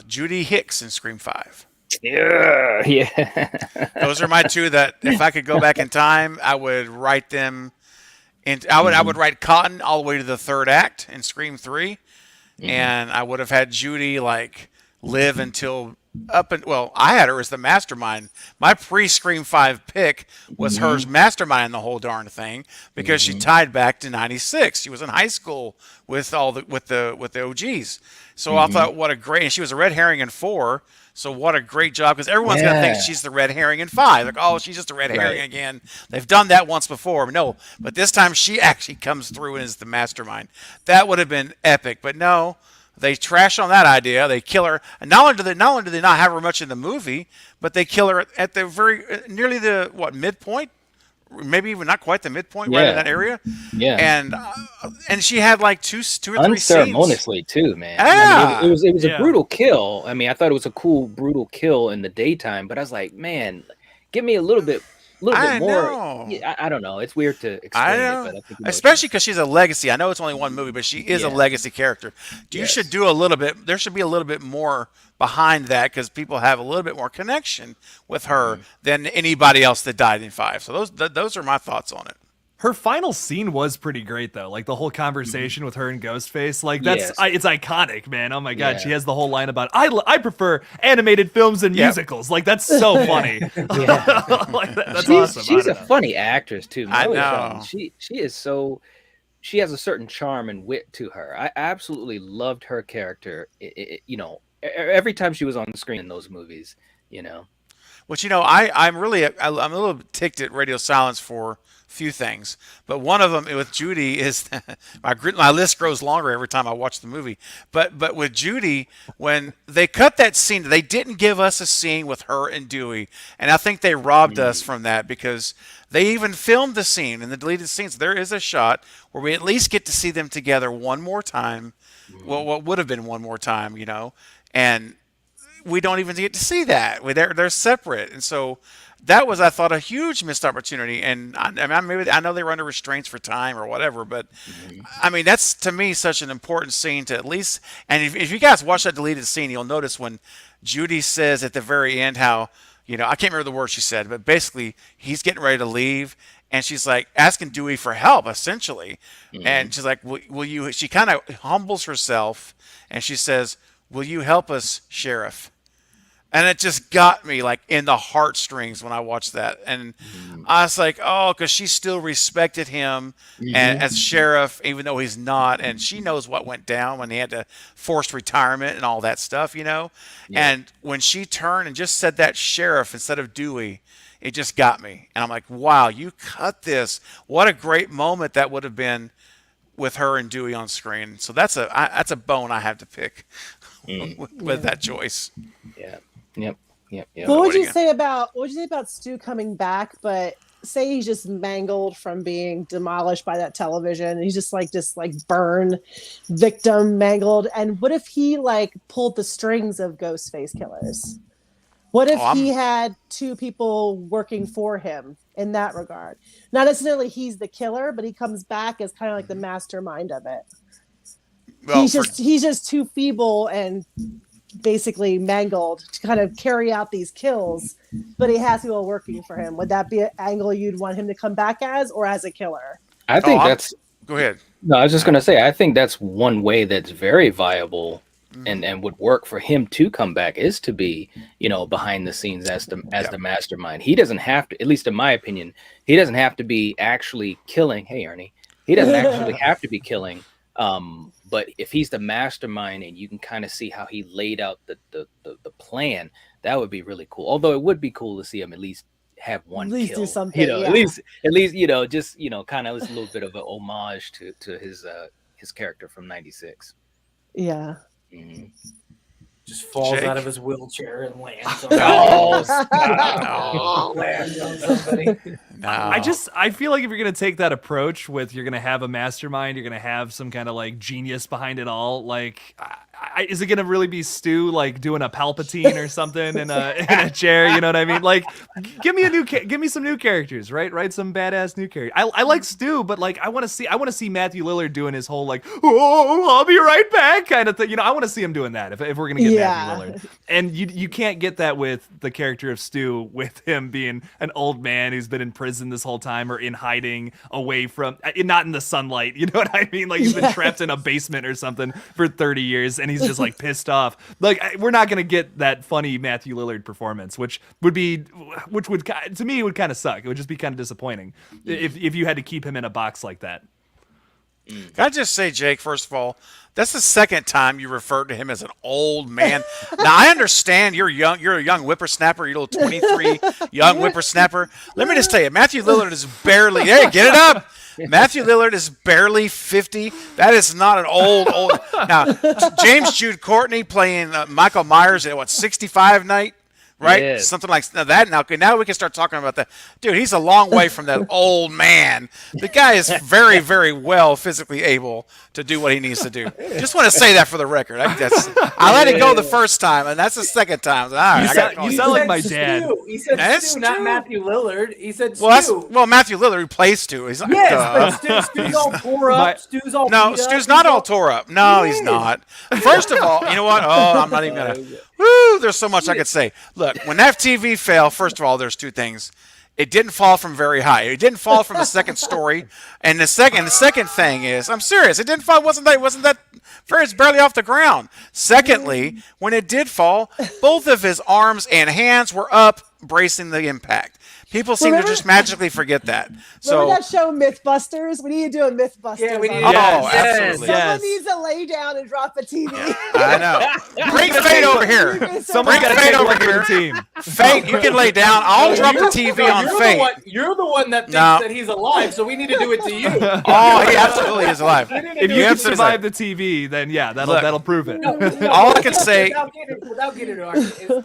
Judy Hicks in Scream 5. Yeah. Those are my two that if I could go back in time, I would write them. And I would write Cotton all the way to the 3rd act in Scream 3, and I would have had Judy live until I had her as the mastermind. My pre-Scream 5 pick was hers mastermind the whole darn thing because she tied back to 96. She was in high school with the OGs. So I thought, what a great, and she was a red herring in 4. So what a great job, because everyone's going to think she's the red herring in 5. Like, oh, she's just a red herring again. They've done that once before. No, but this time she actually comes through and is the mastermind. That would have been epic, but no. They trash on that idea. They kill her. And not only do they not have her much in the movie, but they kill her at the nearly the midpoint, maybe even not quite the midpoint, right in that area. Yeah. And she had 2 or 3 scenes. Unceremoniously too, man. Yeah. It was a brutal kill. I thought it was a cool brutal kill in the daytime, but I was like, man, give me a little bit more. I don't know. It's weird to explain it, but I think especially because she's a legacy. I know it's only one movie, but she is a legacy character. You should do a little bit. There should be a little bit more behind that because people have a little bit more connection with her than anybody else that died in 5. So those are my thoughts on it. Her final scene was pretty great though. Like the whole conversation with her and Ghostface. Like it's iconic, man. Oh my god, she has the whole line about I prefer animated films and musicals. Like that's so funny. That's awesome. She's a funny actress too. I know. She is so. She has a certain charm and wit to her. I absolutely loved her character. Every time she was on the screen in those movies. Which I'm a little ticked at Radio Silence for few things, but one of them with Judy is my list grows longer every time I watch the movie. But with Judy, when they cut that scene, they didn't give us a scene with her and Dewey, and I think they robbed us from that because they even filmed the scene in the deleted scenes. There is a shot where we at least get to see them together one more time. Well, what would have been one more time, and we don't even get to see that. They're separate, and so. That was, I thought, a huge missed opportunity, and I know they were under restraints for time or whatever, but I mean that's to me such an important scene to at least. And if you guys watch that deleted scene, you'll notice when Judy says at the very end how I can't remember the words she said, but basically he's getting ready to leave, and she's like asking Dewey for help essentially, and she's like, "Will you?" She kind of humbles herself, and she says, "Will you help us, Sheriff?" And it just got me like in the heartstrings when I watched that. And I was like, oh, because she still respected him and as sheriff, even though he's not. And she knows what went down when he had to forced retirement and all that stuff, Yeah. And when she turned and just said that sheriff instead of Dewey, it just got me. And I'm like, wow, you cut this. What a great moment that would have been with her and Dewey on screen. So that's a bone I have to pick with that choice. Yeah. Yep. What would you say about Stu coming back, but say he's just mangled from being demolished by that television? He's just like burned, victim mangled. And what if he like pulled the strings of Ghostface killers? What if he had two people working for him in that regard? Not necessarily he's the killer, but he comes back as kind of like the mastermind of it. Well, he's just too feeble and basically mangled to kind of carry out these kills, but he has people working for him. Would that be an angle you'd want him to come back as, or as a killer? I think that's. Go ahead. No, I was just going to say, I think that's one way that's very viable and would work for him to come back is to be, behind the scenes as the mastermind. He doesn't have to, at least in my opinion, he doesn't have to be actually killing. Hey, Ernie, he doesn't actually have to be killing. But if he's the mastermind and you can kind of see how he laid out the plan, that would be really cool. Although it would be cool to see him at least have one kill. At least do something. At least, just kind of a little bit of an homage to his character from '96. Yeah. Mm-hmm. Just falls out of his wheelchair and lands on somebody. I feel like if you're gonna take that approach with you're gonna have a mastermind, you're gonna have some kind of like genius behind it all. Like, is it gonna really be Stu like doing a Palpatine or something in a chair? You know what I mean? Like, give me some new characters, right? Write some badass new characters. I like Stu, but like I want to see Matthew Lillard doing his whole like, oh, I'll be right back kind of thing. I want to see him doing that if we're gonna get Matthew Lillard. And you can't get that with the character of Stu with him being an old man who's been in prison this whole time or in hiding away from, not in the sunlight. You know what I mean? Like he's been trapped in a basement or something for 30 years and he's just like pissed off. Like we're not going to get that funny Matthew Lillard performance, which would to me would kind of suck. It would just be kind of disappointing if you had to keep him in a box like that. Can I just say, Jake, first of all, that's the second time you referred to him as an old man. Now, I understand you're young. You're a young whippersnapper. You're a little 23 young whippersnapper. Let me just tell you, Matthew Lillard is barely, hey, get it up. Matthew Lillard is barely 50. That is not an old. Now, James Jude Courtney playing Michael Myers at 65 night? Right? Yes. Something like that. Now we can start talking about that. Dude, he's a long way from that old man. The guy is very, very well physically able to do what he needs to do. Just want to say that for the record. I let it go the first time, and that's the second time. All right, you sound like my dad. He said Stu, not Matthew Lillard. He said Stu. Well, Matthew Lillard plays Stu. He's yes, but Stu's all tore up. Stu's all no, Stu's not all tore up. No, he's not. First of all, you know what? Oh, I'm not even going to. Woo, there's so much I could say. Look, when that TV fell, first of all, there's two things. It didn't fall from very high. It didn't fall from the second story. And the second thing is, I'm serious. It didn't fall. Wasn't that very? It's barely off the ground. Secondly, when it did fall, both of his arms and hands were up, bracing the impact. People seem to just magically forget that. So remember that show Mythbusters? We need to do a Mythbusters. Yeah, we need. absolutely. Someone needs to lay down and drop a TV. I know. Bring Fate over here. Someone's got to Fate take over one for here. the team. Fate, you can lay down. I'll drop the TV on Fate. You're the one that thinks that he's alive, so we need to do it to you. Oh, he absolutely is alive. If you can survive the TV, then yeah, that'll prove it. All I can say, without getting into argument, is,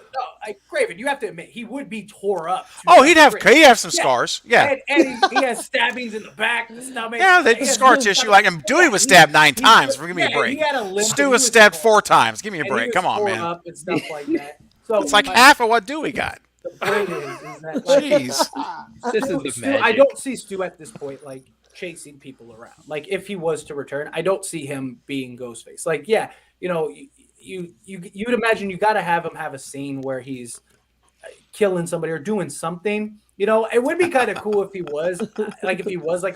Craven, you have to admit he would be tore up. Oh, he'd have some scars. Yeah, and he has stabbings in the back, the stomach. Yeah, the scar tissue. Like him, Dewey was stabbed 9 times. Give me a break. Stu was stabbed 4 times. Give me a break. Come on, man. Up and stuff like that. So it's like half of what Dewey got. The point is that Jeez, this is the Stu, magic. I don't see Stu at this point like chasing people around. Like if he was to return, I don't see him being Ghostface. Like yeah, you know, you'd imagine you got to have him have a scene where he's killing somebody or doing something. You know, it would be kind of cool if he was like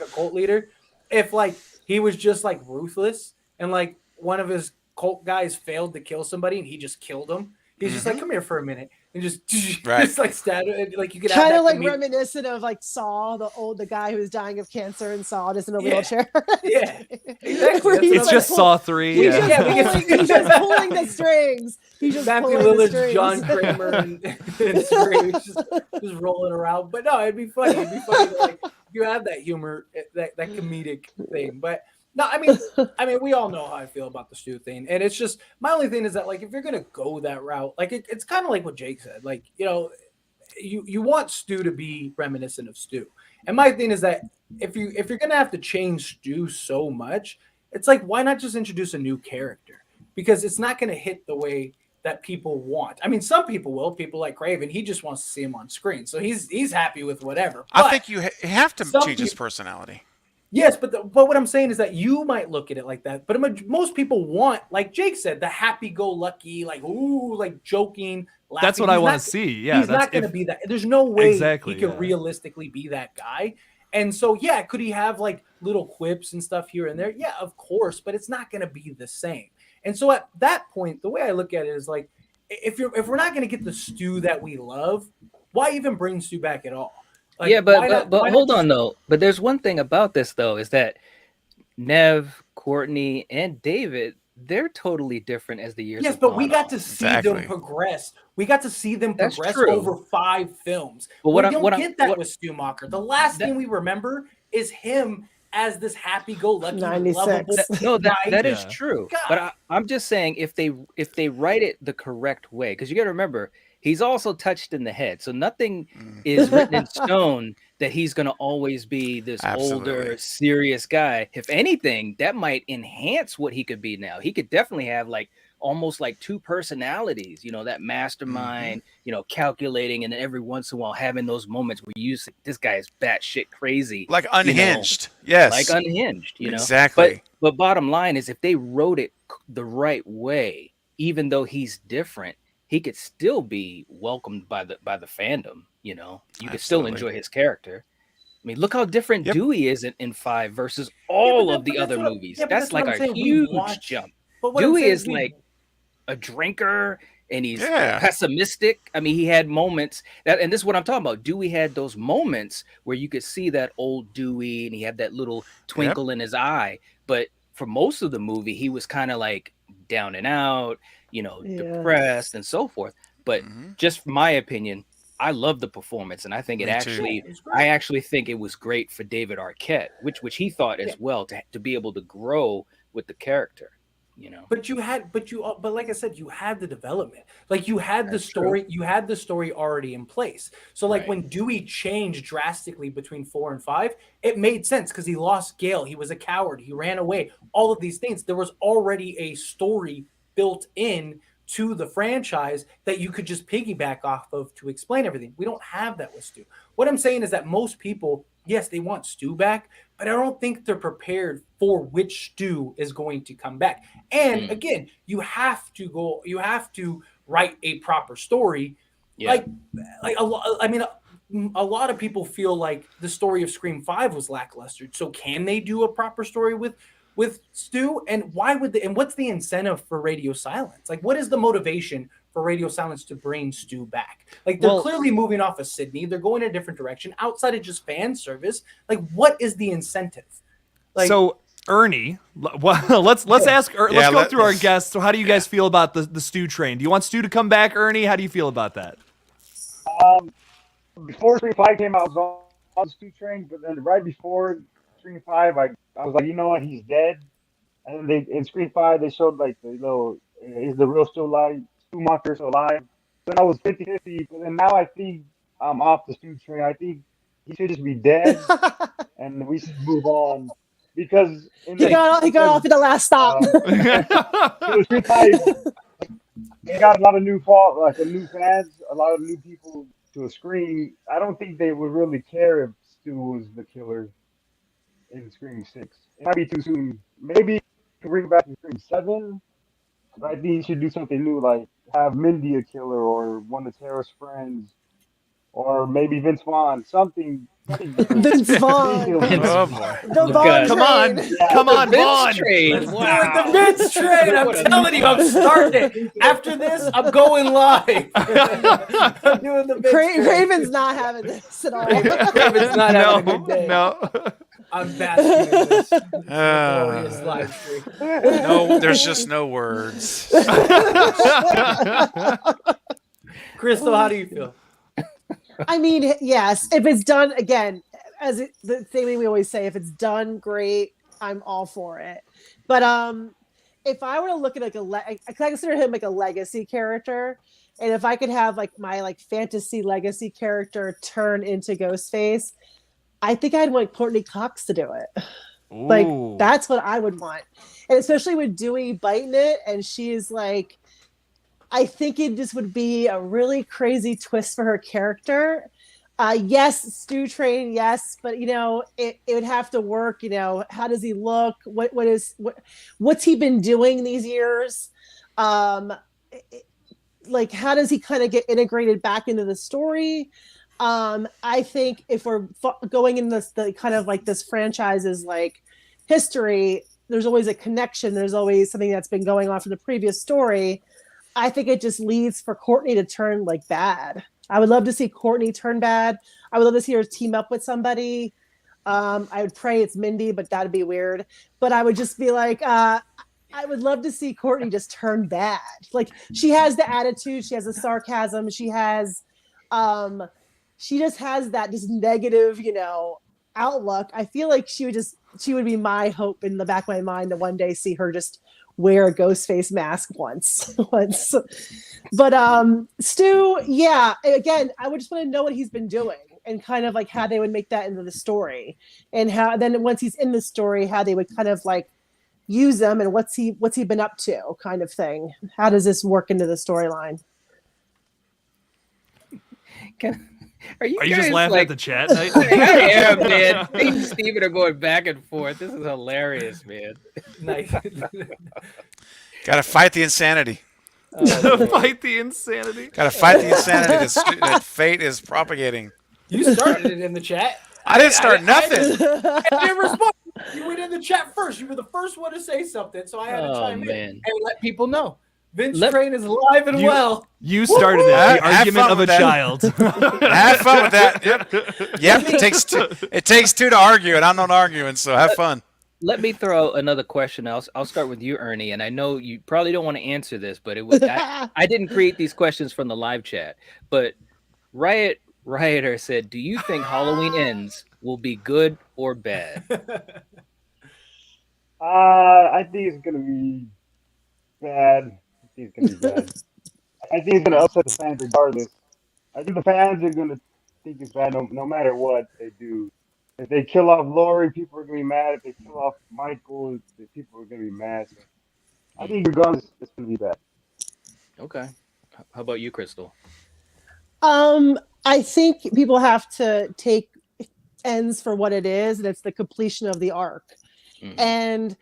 a cult leader, if like he was just like ruthless and like one of his cult guys failed to kill somebody and he just killed him. He's just like, come here for a minute, and just like stab it. Like you could kind of like reminiscent of like Saw, the guy who was dying of cancer and Saw is in a wheelchair. Yeah, exactly. It's just Saw 3. He's just pulling the strings. He's just Matthew pulling the Lillard's strings. John Kramer and Scream just rolling around. But no, it'd be funny. It'd be funny to, like you have that humor, that comedic thing. But no, I mean, we all know how I feel about the Stu thing, and it's just my only thing is that like if you're gonna go that route, like it's kind of like what Jake said, like you know, you want Stu to be reminiscent of Stu, and my thing is that if you're gonna have to change Stu so much, it's like why not just introduce a new character, because it's not gonna hit the way that people want. I mean, some people will. People like Craven, he just wants to see him on screen, so he's happy with whatever. I think you have to change his personality. Yes, but what I'm saying is that you might look at it like that, but most people want, like Jake said, the happy-go-lucky, like ooh, like joking, laughing. That's what I want to see. Yeah, he's not going to be that. There's no way he can yeah. realistically be that guy. And so, yeah, could he have like little quips and stuff here and there? Yeah, of course, but it's not going to be the same. And so at that point, the way I look at it is like, if we're not going to get the Stu that we love, why even bring Stu back at all? Like, yeah, but hold on though. But there's one thing about this though, is that Nev, Courtney, and David, they're totally different as the years. Yes, but we got to see them progress. We got to see them progress over 5 films. But we don't get that with Stu Macher. The last thing we remember is him as this happy-go-lucky, 96. lovable. That is true. God. But I'm just saying, if they write it the correct way, because you got to remember, he's also touched in the head, so nothing is written in stone that he's going to always be this older, serious guy. If anything, that might enhance what he could be now. He could definitely have like almost like 2 personalities, you know, that mastermind, you know, calculating, and then every once in a while having those moments where you say, this guy is batshit crazy. Like unhinged. You know? Yes. Like unhinged, you know. Exactly. But bottom line is, if they wrote it the right way, even though he's different, he could still be welcomed by the fandom, you know. You could still enjoy his character. I mean, look how different Dewey is in 5 versus all of the other movies. That's like a huge jump. Dewey is like a drinker, and he's pessimistic. I mean, he had moments and this is what I'm talking about. Dewey had those moments where you could see that old Dewey, and he had that little twinkle in his eye. But for most of the movie, he was kind of like down and out, you know, depressed and so forth. But just my opinion, I love the performance, and I think I actually think it was great for David Arquette, which he thought as well, to be able to grow with the character, you know. But like I said, you had the development, like you had the story, you had the story already in place. So like when Dewey changed drastically between 4 and 5, it made sense because he lost Gale, he was a coward, he ran away, all of these things. There was already a story built in to the franchise that you could just piggyback off of to explain everything. We don't have that with Stu. What I'm saying is that most people, yes, they want Stu back, but I don't think they're prepared for which Stu is going to come back. And again, you have to write a proper story. Like a lot of people feel like the story of Scream 5 was lackluster. So can they do a proper story with Stu? And why would they, and what's the incentive for radio silence? Like, what is the motivation for Radio Silence to bring Stu back? Like, they're clearly moving off of Sydney. They're going in a different direction outside of just fan service. Like, what is the incentive? Like, so Ernie, well, let's ask. Let's go through our guests. So, how do you guys feel about the Stu train? Do you want Stu to come back, Ernie? How do you feel about that? Before Scream 5 came out, I was on the Stu train, but then right before Scream 5, I was like, you know what, he's dead. And then in Scream 5, they showed like the little, is the real Stu alive? Stu Monster still alive? Then I was 50-50, but then now I think I'm off the Stu train. I think he should just be dead, and we should move on. Because he got off at the last stop. Scream 5, they got a lot of new fans, a lot of new people to a Scream. I don't think they would really care if Stu was the killer in Scream 6. It might be too soon. Maybe bring back in Scream 7. But I think you should do something new, like have Mindy a killer or one of Tara's friends, or maybe Vince Vaughn. Something Vince Vaughn. Oh boy. The Vaughn Come train. on, come on, Vaughn. Wow. The Vince train. I'm telling you, I'm starting it. After this, I'm going live. I'm doing the Vince train. Raven's not having this at all. Raven's not having a good day. No. I'm basking in this glorious live stream. No, there's just no words. Crystal, how do you feel? I mean, yes, if it's done again, the same thing we always say, if it's done great, I'm all for it. But if I were to look at I consider him like a legacy character, and if I could have like my like fantasy legacy character turn into Ghostface, I think I'd want Courtney Cox to do it. Ooh. Like that's what I would want, and especially with Dewey biting it, and she's like, I think it just would be a really crazy twist for her character. Yes, Stu Train, yes, but it would have to work. How does he look? What's he been doing these years? Like, how does he kind of get integrated back into the story? I think if we're going in the kind of like this franchise's like history, there's always a connection. There's always something that's been going on from the previous story. I think it just leads for Courtney to turn like bad. I would love to see Courtney turn bad. I would love to see her team up with somebody. I would pray it's Mindy, but that'd be weird. But I would just be like, I would love to see Courtney just turn bad. Like, she has the attitude, she has the sarcasm, she just has that just negative, outlook. I feel like she would be my hope in the back of my mind to one day see her just wear a Ghostface mask once. But Stu, yeah, again, I would just want to know what he's been doing and kind of like how they would make that into the story, and how then once he's in the story, how they would kind of like use him and what's he been up to, kind of thing. How does this work into the storyline? Are you just laughing at the chat? I am, man. Me and Steven are going back and forth. This is hilarious, man. Nice. Gotta fight the insanity. Fight the insanity. Gotta fight the insanity that fate is propagating. You started it in the chat. I didn't start nothing. I didn't respond. You went in the chat first. You were the first one to say something, so I had to chime in and let people know. Vince Train is alive and well. You started it. The argument of a child. Have fun with that. Yep. It takes two to argue, and I'm not arguing, so have fun. Let me throw another question. I'll start with you, Ernie, and I know you probably don't want to answer this, but it was I didn't create these questions from the live chat. But Rioter said, "Do you think Halloween Ends will be good or bad?" I think it's gonna be bad. I think it's gonna upset the fans regardless. I think the fans are gonna think it's bad no matter what they do. If they kill off Laurie, people are gonna be mad. If they kill off Michael, people are gonna be mad. So I think regardless, it's gonna be bad. Okay. How about you, Crystal? I think people have to take Ends for what it is, and it's the completion of the arc. Mm-hmm. And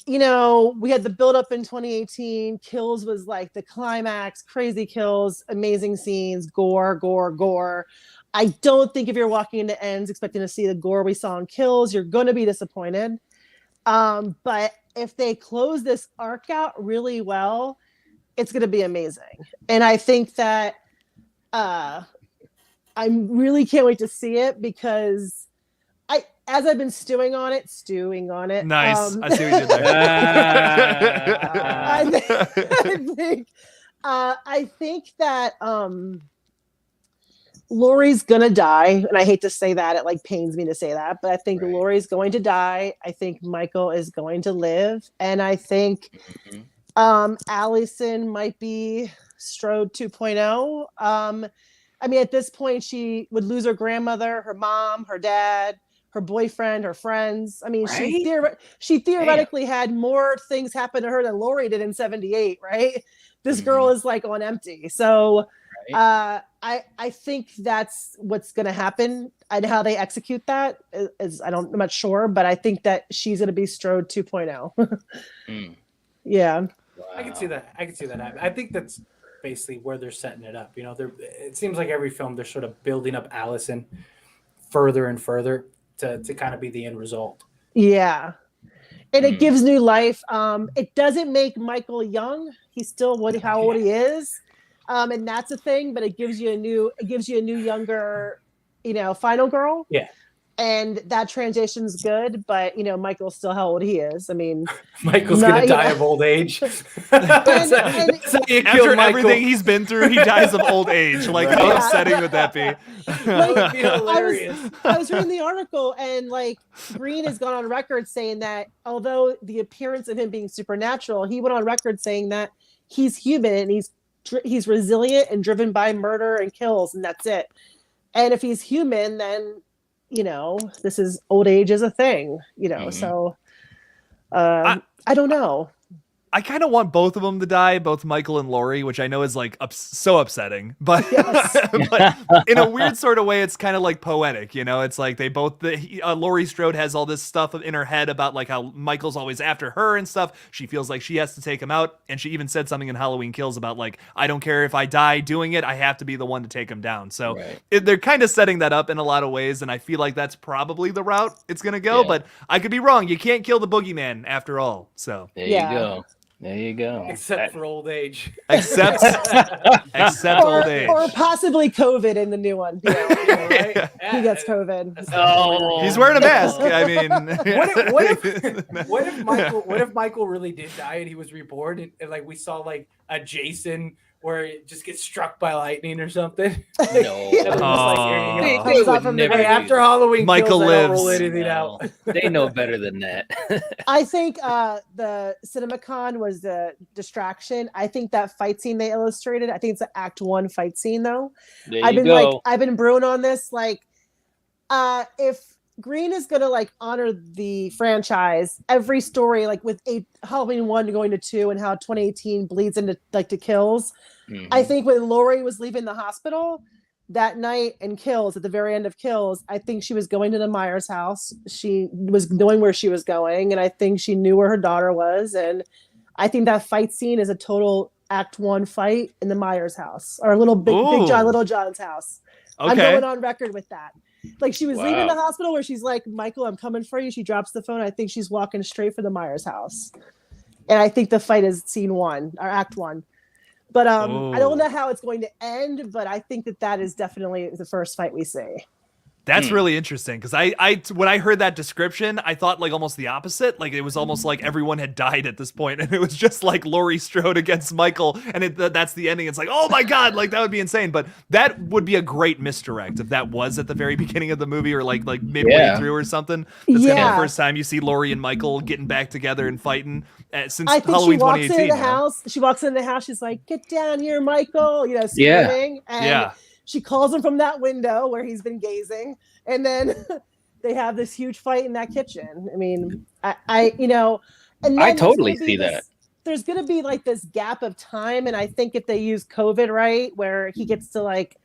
we had the build-up in 2018. Kills was like the climax, crazy kills, amazing scenes, gore. I don't think if you're walking into Ends expecting to see the gore we saw in Kills, you're going to be disappointed. But if they close this arc out really well, it's going to be amazing. And I think that I really can't wait to see it because as I've been stewing on it. Nice. I see what you did there. I think that Laurie's gonna die, and I hate to say that, it like pains me to say that, but I think Laurie's going to die. I think Michael is going to live, and I think Allison might be Strode 2.0. I mean, at this point, she would lose her grandmother, her mom, her dad, her boyfriend, her friends. I mean, she theoretically had more things happen to her than Laurie did in 78, right? This girl is like on empty. So I think that's what's going to happen, and how they execute that is I'm not sure, but I think that she's going to be Strode 2.0. Yeah. Wow. I can see that. I think that's basically where they're setting it up. You know, it seems like every film they're sort of building up Allison further and further to kind of be the end result. Yeah. And it gives new life. It doesn't make Michael young. He's still how old he is. And that's a thing, but it gives you a new younger, final girl. Yeah. And that transition's good, but Michael's still how old he is. I mean, Michael's gonna die of old age. After everything he's been through, he dies of old age. Like, how upsetting would that be? That would be hilarious. I was reading the article, and like Green has gone on record saying that although the appearance of him being supernatural, he went on record saying that he's human and he's resilient and driven by murder and kills, and that's it. And if he's human, then this is old age is a thing, so I don't know. I kind of want both of them to die, both Michael and Laurie, which I know is like so upsetting, but, but in a weird sort of way, it's kind of like poetic, It's like they both, Laurie Strode has all this stuff in her head about like how Michael's always after her and stuff. She feels like she has to take him out, and she even said something in Halloween Kills about like, I don't care if I die doing it, I have to be the one to take him down. So they're kind of setting that up in a lot of ways, and I feel like that's probably the route it's gonna go. But I could be wrong. You can't kill the boogeyman after all. So there you go. There you go. Except for old age. Except old age. Or possibly COVID in the new one. Right? He gets COVID. Oh, he's wearing a mask. I mean, what if Michael really did die and he was reborn, and like we saw like a Jason where it just gets struck by lightning or something? No. After Halloween Michael Kills, lives. I don't roll anything out. They know better than that. I think the CinemaCon was the distraction. I think that fight scene they illustrated, I think it's an Act 1 fight scene though. I've been brewing on this. Like, if Green is gonna like honor the franchise, every story like with Halloween 1 going to 2 and how 2018 bleeds into like to Kills. I think when Laurie was leaving the hospital that night and Kills, at the very end of Kills, I think she was going to the Myers house. She was knowing where she was going, and I think she knew where her daughter was. And I think that fight scene is a total Act 1 fight in the Myers house, or Big John, Little John's house. Okay. I'm going on record with that. Like, she was leaving the hospital where she's like, Michael, I'm coming for you. She drops the phone. I think she's walking straight for the Myers house. And I think the fight is Scene 1 or Act 1. But I don't know how it's going to end, but I think that is definitely the first fight we see. That's really interesting, because I when I heard that description, I thought like almost the opposite. Like it was almost like everyone had died at this point, and it was just like Laurie Strode against Michael, and that's the ending. It's like, oh my god, like that would be insane. But that would be a great misdirect if that was at the very beginning of the movie, or like midway through or something. That's gonna be the first time you see Laurie and Michael getting back together and fighting since Halloween 2018. She walks into the house. She's like, "Get down here, Michael!" Screaming. And she calls him from that window where he's been gazing, and then they have this huge fight in that kitchen. I mean, I totally see that. There's going to be like this gap of time, and I think if they use COVID right, where he gets to like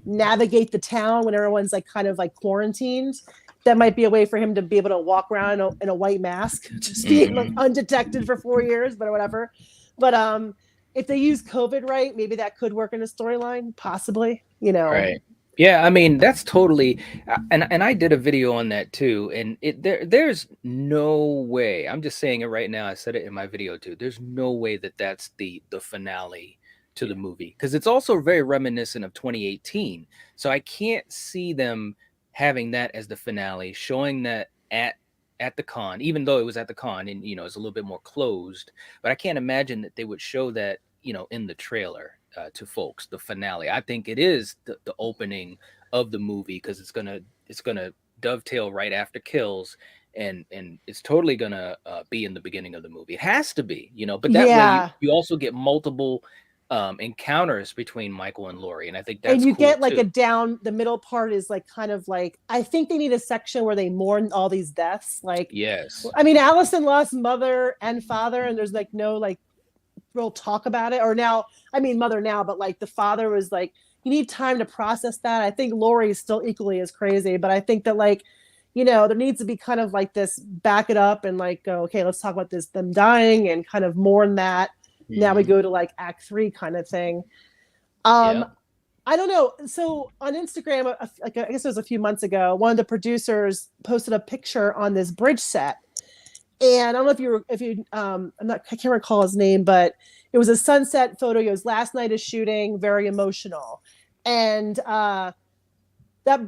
navigate the town when everyone's like kind of like quarantined, that might be a way for him to be able to walk around in a white mask, just being like, undetected for 4 years, but whatever. But if they use COVID right, maybe that could work in a storyline, possibly. Right. Yeah, I mean that's totally, and I did a video on that too, and there's no way. I'm just saying it right now. I said it in my video too. There's no way that that's the finale to the movie, because it's also very reminiscent of 2018. So I can't see them having that as the finale, showing that at the con, even though it was at the con, and it's a little bit more closed. But I can't imagine that they would show that in the trailer. To folks, the finale. I think it is the opening of the movie, because it's gonna dovetail right after Kills, and it's totally gonna be in the beginning of the movie. It has to be, But that way you also get multiple encounters between Michael and Laurie, and I think that's and you cool get like too. the middle part is like kind of like, I think they need a section where they mourn all these deaths. Like, Yes, I mean, Allison lost mother and father, and there's like no like real talk about it. Or now, I mean, mother now, but like the father was like, you need time to process that. I think Lori is still equally as crazy, but I think that like, there needs to be kind of like this back it up and like go, okay, let's talk about them dying and kind of mourn that. Now we go to like act 3 kind of thing. I don't know. So on Instagram, like I guess it was a few months ago, one of the producers posted a picture on this bridge set. And I don't know if you I can't recall his name, but it was a sunset photo. It was last night of shooting, very emotional. And that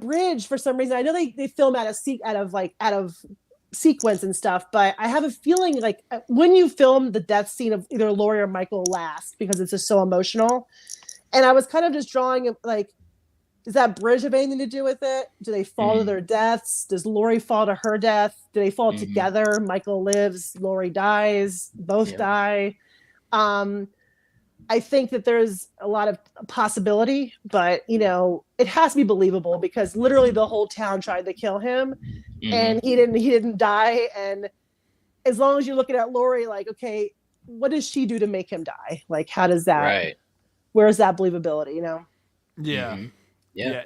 bridge, for some reason, I know they film out of sequence and stuff, but I have a feeling like when you film the death scene of either Laurie or Michael last, because it's just so emotional. And I was kind of just drawing like, does that bridge have anything to do with it? Do they fall to their deaths? Does Laurie fall to her death? Do they fall together? Michael lives, Laurie dies, both die. I think that there's a lot of possibility, but it has to be believable, because literally the whole town tried to kill him, and he didn't die. And as long as you're looking at Laurie, like, okay, what does she do to make him die? Like, how does that? Where's that believability? Yeah. Yeah.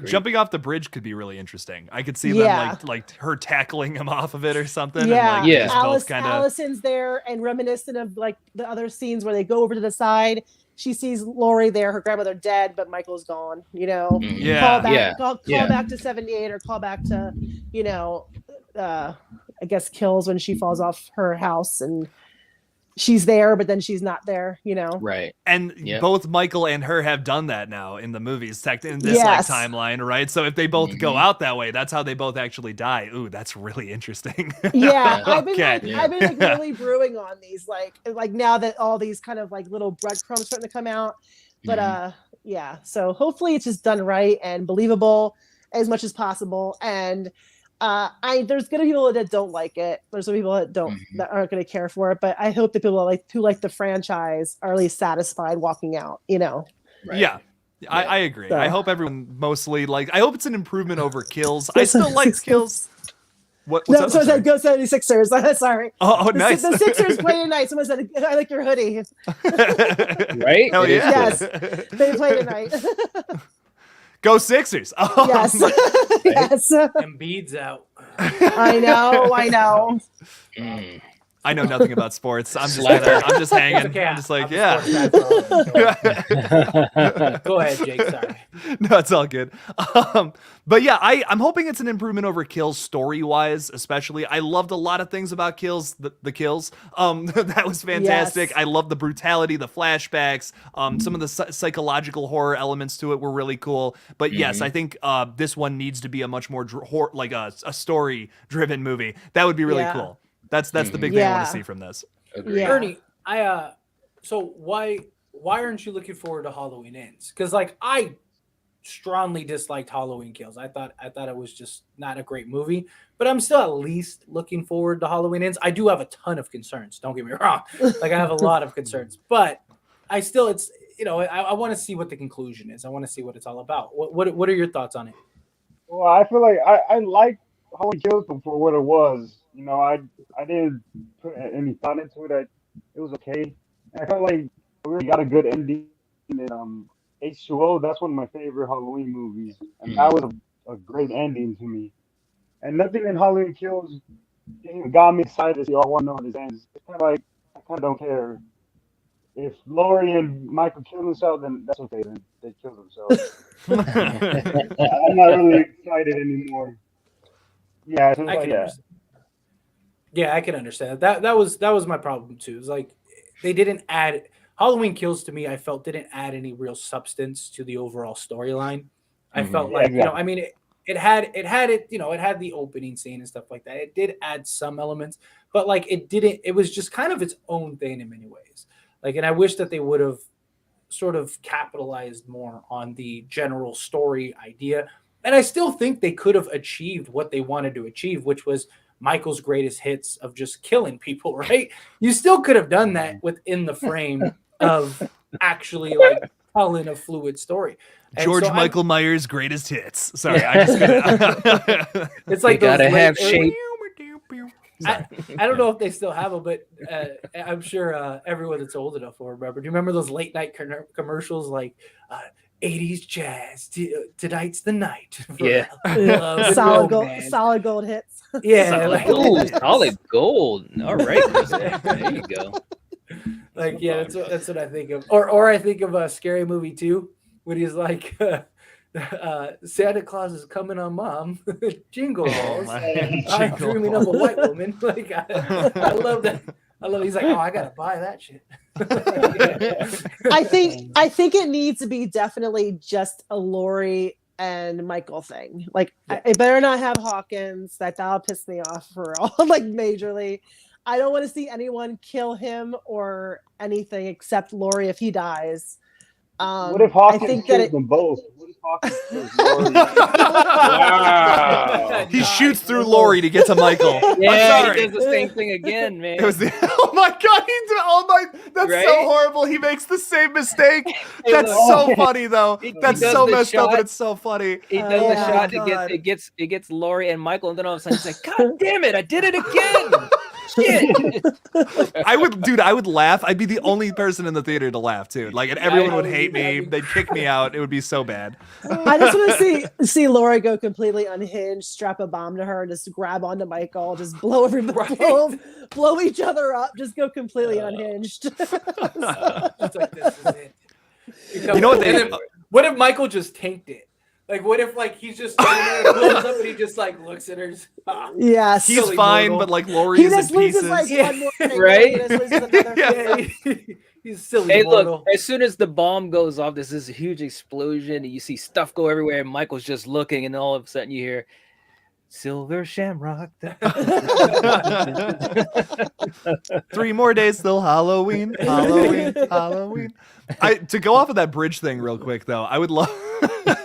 Jumping off the bridge could be really interesting. I could see them like her tackling him off of it or something. Yeah, and like, Allison's there, and reminiscent of like the other scenes where they go over to the side. She sees Laurie there, her grandmother dead, but Michael's gone. Call back to 78, or call back to I guess Kills, when she falls off her house and she's there, but then she's not there, Right. And both Michael and her have done that now in the movies, in this like timeline, right? So if they both go out that way, that's how they both actually die. Ooh, that's really interesting. Yeah, I've been like really brewing on these, like now that all these kind of like little breadcrumbs starting to come out. But yeah, so hopefully it's just done right and believable as much as possible. And there's gonna be people that don't like it. There's some people that aren't gonna care for it. But I hope that people who like the franchise are at least satisfied walking out. Right. Yeah. I agree. So, I hope everyone mostly I hope it's an improvement over Kills. I still like Kills. What's no, up? So I said go 76ers. Sorry. Oh, nice. The Sixers played tonight. Someone said, I like your hoodie. Right? Hell yeah. Yes. They played tonight. Go Sixers. Yes. Yes. Embiid's out. I know. I know nothing about sports. I'm just hanging. Okay, I'm just like, Go ahead, Jake. Sorry. No, it's all good. But yeah, I'm hoping it's an improvement over Kills story-wise, especially. I loved a lot of things about Kills, the Kills. That was fantastic. Yes. I love the brutality, the flashbacks, some of the psychological horror elements to it were really cool. But yes, I think this one needs to be a much more a story-driven movie. That would be really cool. That's the big thing I want to see from this. Agreed. Ernie, so why aren't you looking forward to Halloween Ends? Because I strongly disliked Halloween Kills. I thought it was just not a great movie, but I'm still at least looking forward to Halloween Ends. I do have a ton of concerns. Don't get me wrong. I have a lot of concerns, but I still I want to see what the conclusion is. I want to see what it's all about. What are your thoughts on it? Well, I feel like I like Halloween Kills for what it was. I didn't put any thought into it. It was okay. I felt like we really got a good ending in H2O. That's one of my favorite Halloween movies, and that was a great ending to me. And nothing in Halloween Kills got me excited to see. I want to know how this ends. It's kind of like I kind of don't care. if Lori and Michael kill themselves, then that's okay. Then they kill themselves. I'm not really excited anymore. Yeah, so I can yeah. understand. Yeah, I can understand that was my problem too. It's like they didn't add Halloween Kills to me. I felt didn't add any real substance to the overall storyline. I felt like exactly. I mean it had the opening scene and stuff like that. It did add some elements, but like it didn't. It was just kind of its own thing in many ways. Like, and I wish that they would have sort of capitalized more on the general story idea. And I still think they could have achieved what they wanted to achieve, which was Michael's greatest hits of just killing people, right? You still could have done that within the frame of actually like telling a fluid story. And George so Michael Myers' greatest hits. Sorry, I just couldn't. It's like they gotta those have shape. I don't know if they still have them, but I'm sure everyone that's old enough will remember. Do you remember those late night commercials like 80s jazz? Tonight's the night. Yeah. Solid gold hits. Yeah. Solid gold. All right. There you go. Like, yeah, that's what I think of. Or I think of a Scary Movie 2 when he's like, Santa Claus is coming on, Mom. Jingle balls. I'm dreaming of a white woman. Like, I love that. He's like, oh, I gotta buy that shit. I think it needs to be definitely just a Lori and Michael thing. Like, it better not have Hawkins. That'll piss me off for all, like, majorly. I don't want to see anyone kill him or anything except Lori if he dies. What if Hawkins kills them both? What if Hawkins kills Lori? Wow. He shoots through Lori to get to Michael. Yeah, he does the same thing again, man. It was oh my god, that's right? so horrible. He makes the same mistake. That's so funny though. That's so messed up, but it's so funny. He does the shot. It gets Lori and Michael, and then all of a sudden he's like, God damn it, I did it again. Shit. I would laugh. I'd be the only person in the theater to laugh too. Like, and everyone would hate me. They'd kick me out. It would be so bad. I just want to see Lori go completely unhinged, strap a bomb to her, just grab onto Michael, just blow everybody, blow each other up, just go completely unhinged. It's like, this is it. You know what what if Michael just tanked it? Like, what if, like, he's just standing there and blows up and he just, like, looks at her? Yes. He's fine, but, like, Lori is in pieces. Like, one more thing, right? He just loses another He's silly. Hey, look, as soon as the bomb goes off, there's this huge explosion, and you see stuff go everywhere, and Michael's just looking, and all of a sudden you hear, Silver Shamrock. 3 more days till Halloween. To go off of that bridge thing real quick, though, I would love.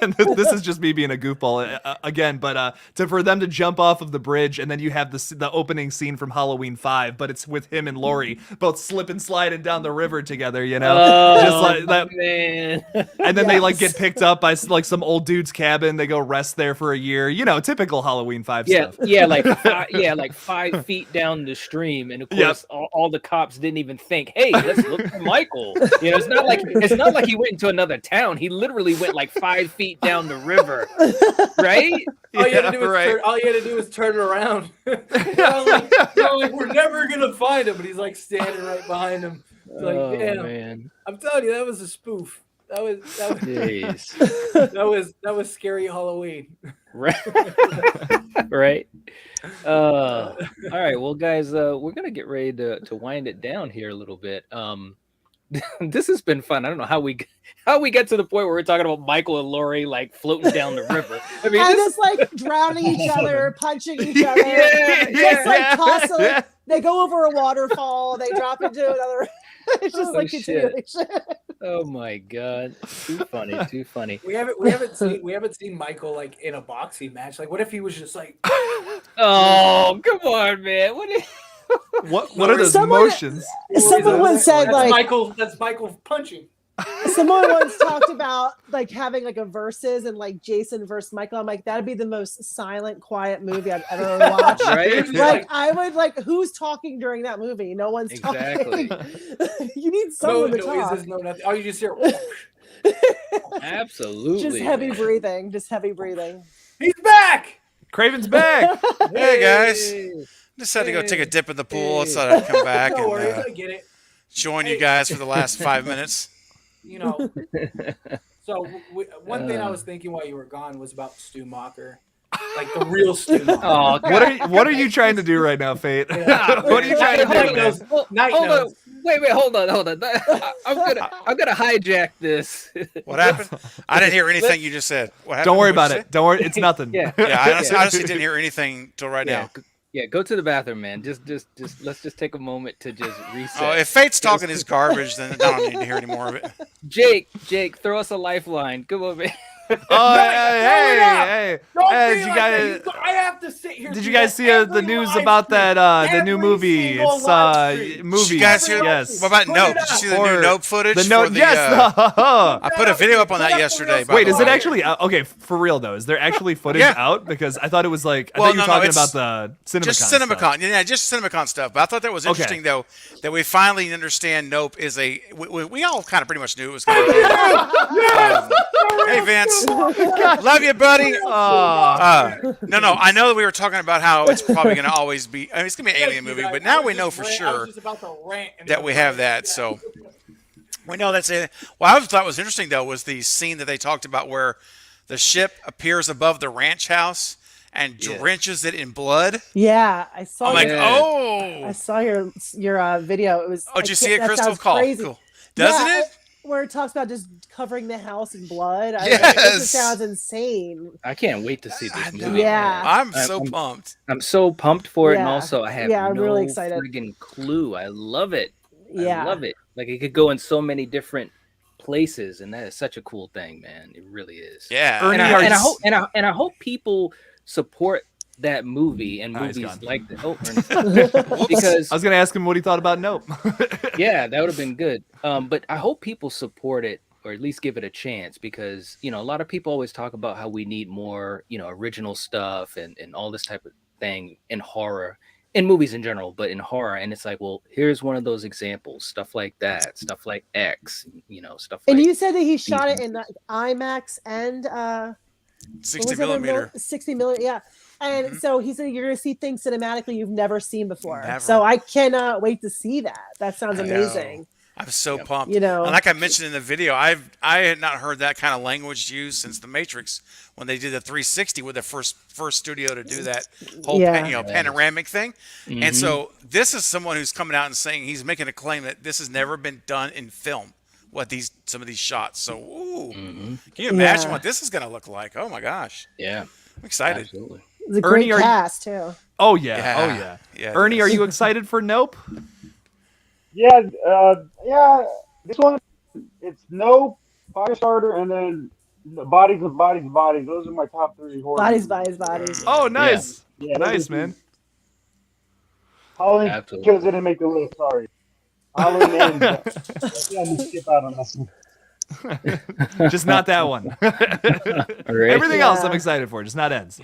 And this is just me being a goofball again, but for them to jump off of the bridge, and then you have the opening scene from Halloween 5, but it's with him and Lori both slipping sliding down the river together, you know, just like that. Man. And then they like get picked up by like some old dude's cabin. They go rest there for a year, you know, typical Halloween 5 stuff. Yeah, like 5 feet down the stream, and of course all the cops didn't even think, hey, let's look for Michael. You know, it's not like he went into another town. He literally went like 5 feet down the river, right? All you had to do was turn around. Like, we're never gonna find him, but he's like standing right behind him. It's like, damn, man. I'm telling you, that was a spoof. That was scary Halloween. Right. Right. All right. Well, guys, we're gonna get ready to wind it down here a little bit. This has been fun. I don't know how we get to the point where we're talking about Michael and Lori like floating down the river. I mean, just like drowning each other, punching each other, like tossing. They go over a waterfall. They drop into another. It's just like continuation. Oh my god! Too funny. We haven't seen Michael like in a boxing match. Like, what if he was just like? Oh, come on, man! What are those motions? Someone once said that's Michael punching. Someone once talked about like having like a versus and like Jason versus Michael. I'm like, that'd be the most silent, quiet movie I've ever watched. Right? Like, I would like, who's talking during that movie? No one's talking. You need someone to talk. No nothing. Oh, you just hear. Absolutely. Just heavy breathing. He's back. Craven's back. Hey guys. Just had to go take a dip in the pool. So I'd come back. No worries, I get it. join you guys for the last 5 minutes. You know, so one thing I was thinking while you were gone was about Stu Macher. Like the real Stu Macher. Oh, what are you trying to do right now, Fate? What are you trying to do, man? Hold on. Wait, hold on. I'm gonna hijack this. What happened? I didn't hear anything you just said. What happened? Don't worry What'd about you it. Don't worry. It's nothing. I honestly didn't hear anything till right now. Yeah, go to the bathroom, man. Just let's just take a moment to just reset. Oh, if Fate's talking his garbage, then I don't need to hear any more of it. Jake, throw us a lifeline. Come on, man. Oh, hey! I have to sit here. Did you guys see the news about that the new movie? It's movies. Did you guys hear? Yes. What about Nope? Did you see the new Nope footage? The Nope. Yes. I put a video up on that yesterday. Wait, is it actually out? Okay, for real though? Is there actually footage out? Because I thought it was like I thought you were talking about the CinemaCon. Just CinemaCon, stuff. Yeah, just CinemaCon stuff. But I thought that was interesting though that we finally understand Nope is a. We all kind of pretty much knew it was going to be. Hey Vince. Love you, buddy. No, I know that we were talking about how it's probably going to always be. I mean, it's going to be an alien movie, but now we know for sure that we have that. So we know that's it. What I thought was interesting though was the scene that they talked about where the ship appears above the ranch house and drenches it in blood. Yeah, I saw. I saw your video. It was. Oh, did you see it, Crystal? Cool. Doesn't it? Where it talks about just covering the house in blood. Yes. It just sounds insane. I can't wait to see this movie. Yeah. I'm so pumped. I'm so pumped for it, and also I have I'm really excited. friggin' clue. I love it. Yeah. I love it. Like it could go in so many different places, and that is such a cool thing, man. It really is. Yeah. And I hope people support that movie and movies like that. Oh, because I was gonna ask him what he thought about Nope. Yeah, that would have been good. But I hope people support it or at least give it a chance because a lot of people always talk about how we need more original stuff and all this type of thing in horror, in movies in general, but in horror. And it's like, well, here's one of those examples, stuff like that, stuff like X, stuff. And like you said that he shot it in IMAX and 60 millimeter. 60 millimeter, yeah. And so he said you're going to see things cinematically you've never seen before. Never. So I cannot wait to see that. That sounds amazing. I'm so pumped. And like I mentioned in the video, I had not heard that kind of language used since The Matrix when they did the 360 with the first studio to do that whole panoramic thing. Mm-hmm. And so this is someone who's coming out and saying he's making a claim that this has never been done in film. Some of these shots. So, can you imagine what this is going to look like? Oh my gosh. Yeah. I'm excited. Absolutely. It's a great cast too. Oh yeah. Ernie, are you excited for Nope? Yeah. This one, it's Nope, Firestarter, and then Bodies. Those are my top 3 horror. Bodies. Oh, nice. Yeah, nice, man. Halloween Kills didn't make the list. Sorry. Halloween ends. I skip out on this one. Just not that one. Right. Everything else I'm excited for, just not Ends.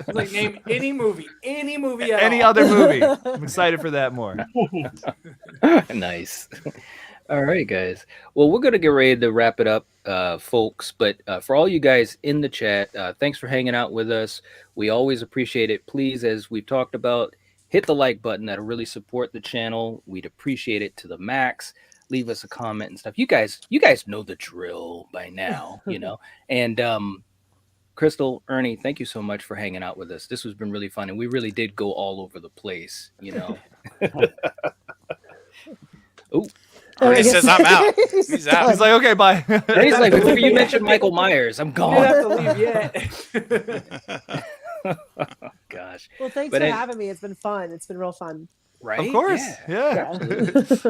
Like name any movie at any all. other movie. I'm excited for that more. Nice. All right, guys. Well, we're going to get ready to wrap it up, folks. But for all you guys in the chat, thanks for hanging out with us. We always appreciate it. Please, as we've talked about, hit the like button. That'll really support the channel. We'd appreciate it to the max. Leave us a comment and stuff. You guys know the drill by now, And Crystal, Ernie, thank you so much for hanging out with us. This has been really fun, and we really did go all over the place, Oh, Ernie says I'm out. He's out. He's like, okay, bye. He's like, before you mentioned Michael Myers, I'm gone. You don't have to leave yet. Gosh. Well, thanks for having me. It's been fun. It's been real fun. Right? Of course. Yeah.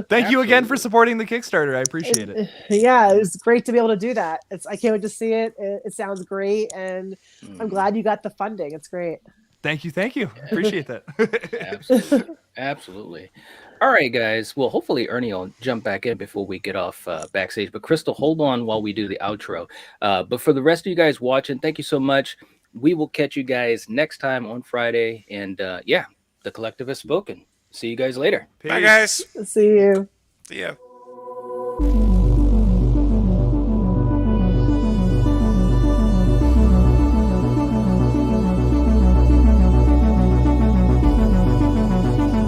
Thank you again for supporting the Kickstarter. I appreciate it. Yeah, it was great to be able to do that. I can't wait to see it. It sounds great, and I'm glad you got the funding. It's great. Thank you. Appreciate that. Absolutely. All right, guys. Well, hopefully Ernie will jump back in before we get off backstage. But Crystal, hold on while we do the outro. But for the rest of you guys watching, thank you so much. We will catch you guys next time on Friday. And the collective has spoken. See you guys later. Bye, guys. See you. See ya.